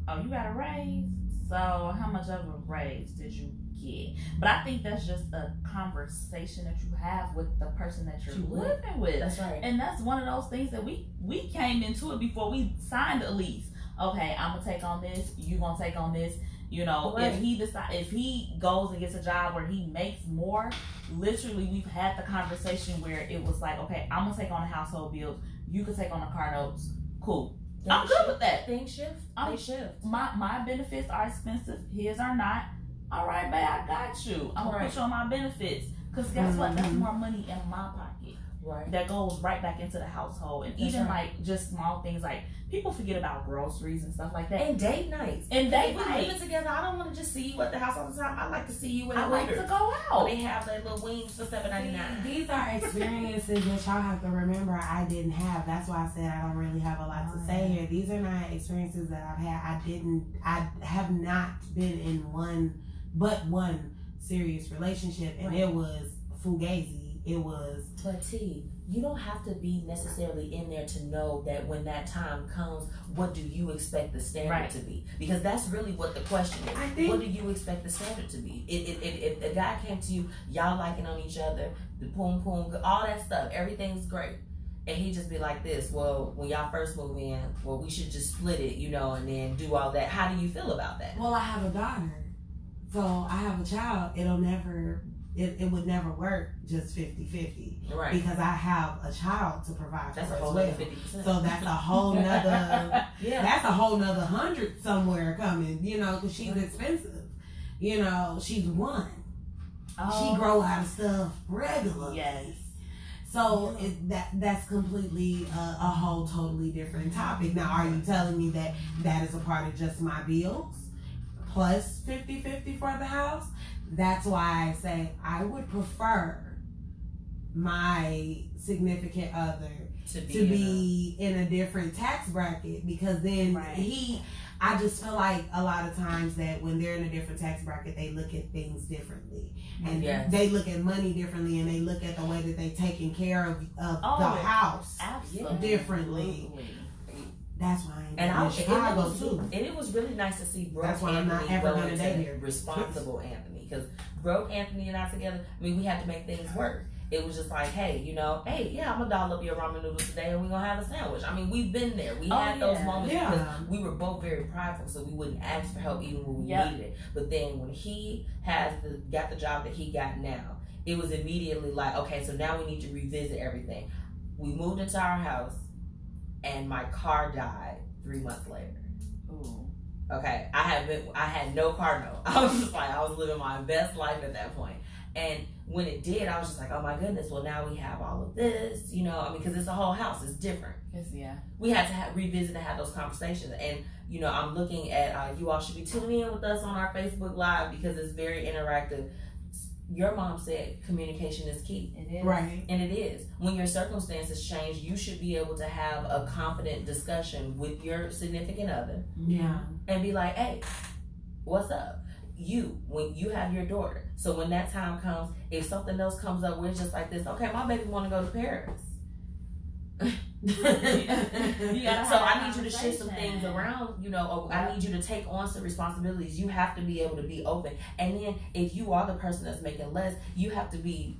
oh, you got a raise? So how much of a raise did you get? But I think that's just a conversation that you have with the person that you're living with. That's right. And that's one of those things that we came into it before we signed a lease. Okay, I'm gonna take on this. You gonna take on this. Right. If he goes and gets a job where he makes more, literally we've had the conversation where it was like, okay, I'm gonna take on the household bills. You can take on the car notes. Cool. I'm good with that. Things shift. They shift. My benefits are expensive. His are not. All right, babe, I got you. I'm gonna put you on my benefits. Because guess what? That's more money in my pocket. Right. That goes right back into the household. And even like just small things like people forget about groceries and stuff like that. And date nights. We live together. I don't want to just see you at the house all the time. I like to see you in I like to go out. They have their little wings for $7.99. These are experiences that y'all have to remember I didn't have. That's why I said I don't really have a lot to say here. These are not experiences that I've had. I have not been in one serious relationship, and it was fugazi. It was. But T, you don't have to be necessarily in there to know that when that time comes, what do you expect the standard to be? Because that's really what the question is. What do you expect the standard to be? If a guy came to you, y'all liking on each other, the poom, all that stuff, everything's great. And he just be like this, well, when y'all first move in, well, we should just split it, and then do all that. How do you feel about that? Well, I have a daughter. So I have a child. It would never work just 50-50. Right. Because I have a child to provide for. That's a whole nother 50%. So that's a whole nother that's a whole nother 100 somewhere coming, because she's expensive. She's one. She grow out of stuff regularly. Yes. So that's completely a whole totally different topic. Now, are you telling me that is a part of just my bills plus 50-50 for the house? That's why I say I would prefer my significant other to be in a different tax bracket, because then I just feel like a lot of times that when they're in a different tax bracket, they look at things differently. And they look at money differently, and they look at the way that they're taking care of the house differently. That's why I'm in Chicago too. And it was really nice to see Broke Anthony go into responsible Anthony. Because Broke Anthony and I together, we had to make things work. It was just like, hey, I'm gonna doll up your ramen noodles today, and we're gonna have a sandwich. We've been there. We had those moments because we were both very prideful, so we wouldn't ask for help even when we needed it. But then when he got the job that he got now, it was immediately like, okay, so now we need to revisit everything. We moved into our house, and my car died 3 months later. Ooh. Okay, I had no car note. I was living my best life at that point. And when it did, I was just like, oh my goodness, well now we have all of this, because it's a whole house, it's different. We had to revisit and have those conversations. And, I'm looking at, you all should be tuning in with us on our Facebook Live because it's very interactive. Your mom said communication is key. It is. Right. And it is. When your circumstances change, you should be able to have a confident discussion with your significant other. Yeah. And be like, hey, what's up? When you have your daughter. So when that time comes, if something else comes up where it's just like this, okay, my baby want to go to Paris. So I need you to shift some things around, I need you to take on some responsibilities. You have to be able to be open. And then if you are the person that's making less, you have to be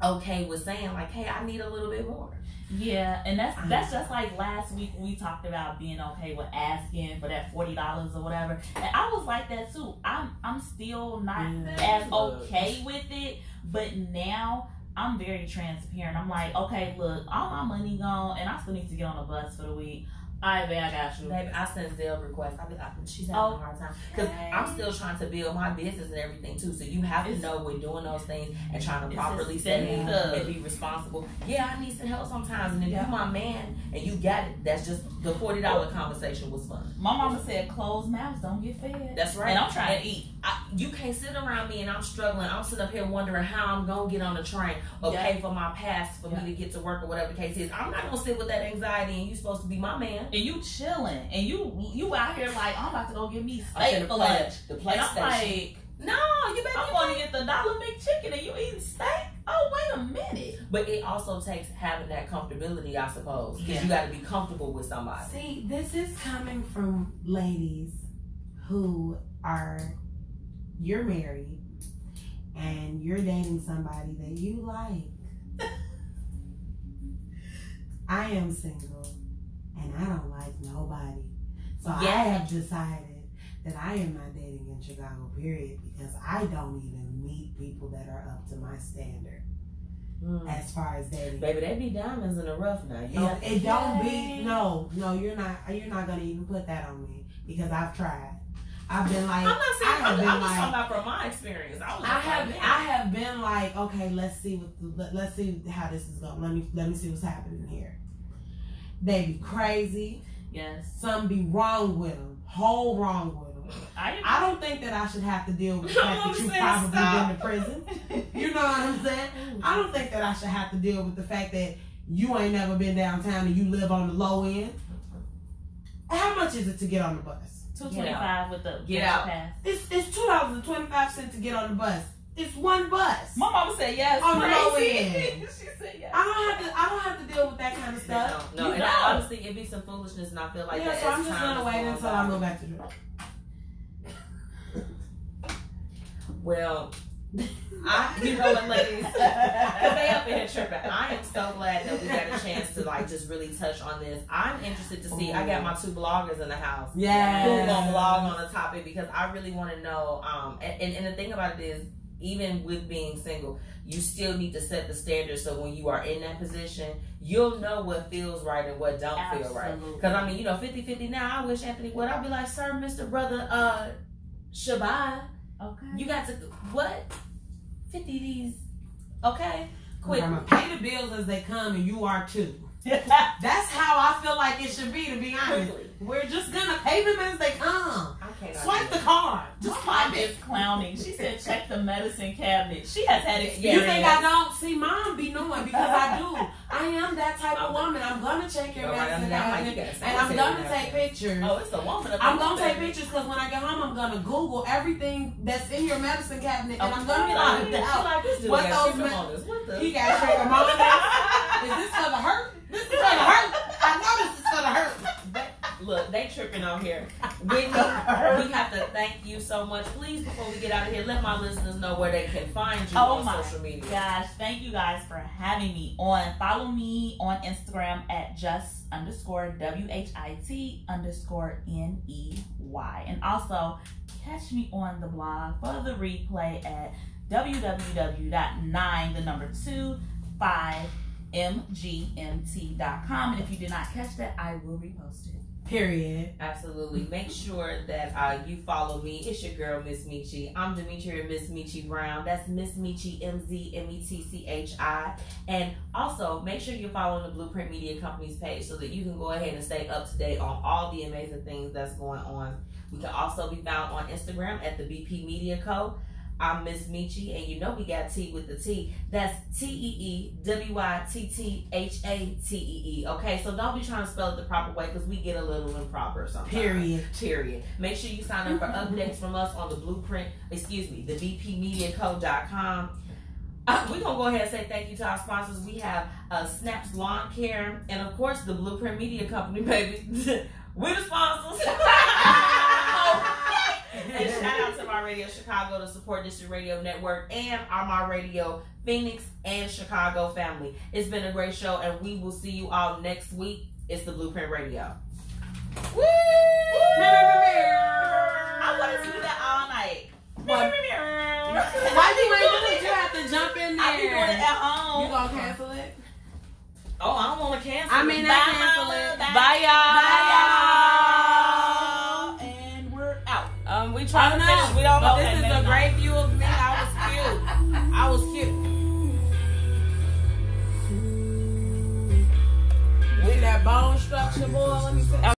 okay with saying like, hey, I need a little bit more. Yeah, and that's just like last week when we talked about being okay with asking for that $40 or whatever. And I was like that too. I'm still not as okay with it, but now I'm very transparent. I'm like, okay, look, all my money gone, and I still need to get on a bus for the week. All right, babe, I got you. Baby, I send Zelle requests. I be like, she's having a hard time. Because I'm still trying to build my business and everything, too. So you have to know we're doing those things and trying to properly save and be responsible. Yeah, I need some help sometimes. And if you're my man and you got it, that's just the $40 conversation was fun. My mama said closed mouths don't get fed. That's right. And I'm trying to eat. You can't sit around me and I'm struggling. I'm sitting up here wondering how I'm going to get on the train or pay for my pass for me to get to work or whatever the case is. I'm not going to sit with that anxiety and you supposed to be my man. And you chilling. And you out here like, I'm about to go get me steak for lunch. The and I'm like, no, you better. I'm going to get the $1 McChicken and you eating steak? Oh, wait a minute. But it also takes having that comfortability, I suppose. Because you got to be comfortable with somebody. See, this is coming from ladies who you're married and you're dating somebody that you like. I am single and I don't like nobody. So I have decided that I am not dating in Chicago, period, because I don't even meet people that are up to my standard. As far as dating, baby, they be diamonds in the rough now. It don't be. No, you're not gonna even put that on me because I've tried. I've been like, I'm not saying. I'm just talking about from my experience. I have been like, okay, let's see how this is going. Let me see what's happening here. They be crazy. Yes. Something be wrong with them. Whole wrong with them. I don't think that I should have to deal with the fact that you've probably been to prison. You know what I'm saying? I don't think that I should have to deal with the fact that you ain't never been downtown and you live on the low end. How much is it to get on the bus? $2.25 with the get out pass. It's $2.25 to get on the bus. It's one bus. My mama said yes. On the low end. She said yes. I don't have to deal with that kind of stuff. No, and honestly, it'd be some foolishness, and I feel like so I'm just gonna wait until I go back to work. Well, you know what, ladies, because they up in here tripping. I am so glad that we got a chance to like just really touch on this. I'm interested to see. I got my 2 bloggers in the house. Yeah, who gonna blog on the topic because I really want to know. And the thing about it is, even with being single, you still need to set the standard so when you are in that position, you'll know what feels right and what don't feel right. Because I mean, 50-50 now. I wish Anthony would. I'd be like, sir, Mr. Brother, Shabbat. Okay. You got to what? 50 these. Okay. Quick. I'm gonna pay the bills as they come, and you are too. That's how I feel like it should be. To be honest, we're just gonna pay them as they come. Swipe the card. Just mom is clowning. She said, check the medicine cabinet. She has had experience. You think I don't? See, mom be knowing because I do. I am that type of woman. I'm gonna check your medicine cabinet, and I'm gonna take pictures. Oh, it's a woman. I'm gonna take pictures because when I get home, I'm gonna Google everything that's in your medicine cabinet, and I'm gonna find out what those. He got trichomoniasis. Is this for the hurt? This is for the hurt. I know this is for the hurt. Look, they tripping on here. Whitney, we have to thank you so much. Please, before we get out of here, let my listeners know where they can find you on social media. Gosh, thank you guys for having me on. Follow me on Instagram at just_WHIT_NEY. And also, catch me on the blog for the replay at www.925mgmt.com. And if you did not catch that, I will repost it. Period. Absolutely. Make sure that you follow me. It's your girl, Miss Michi. I'm Demetria Miss Michi Brown. That's Miss Michi, MZMETCHI. And also, make sure you're following the Blueprint Media Company's page so that you can go ahead and stay up to date on all the amazing things that's going on. We can also be found on Instagram at the BP Media Co. I'm Miss Michi, and you know we got T with the T. That's TEEWYTTHATEE. Okay, so don't be trying to spell it the proper way because we get a little improper sometimes. Period. Make sure you sign up for updates from us on the BPMediaCo.com. We're going to go ahead and say thank you to our sponsors. We have Snaps Lawn Care and, of course, the Blueprint Media Company, baby. We're the sponsors. And shout out to my My Radio Chicago, the Support District Radio Network, and My Radio Phoenix and Chicago family. It's been a great show, and we will see you all next week. It's the Blueprint Radio. Woo! I wanted to do that all night. Why you ain't do it? You have to jump in there. I be doing it at home. You gonna cancel it? Oh, I don't want to cancel. I mean, it. I cancel it. Bye, y'all. Bye, y'all. And we're out. We trying to finish. We don't know. But this is a great view of me. I was cute. See that bone structure, boy? Let me see.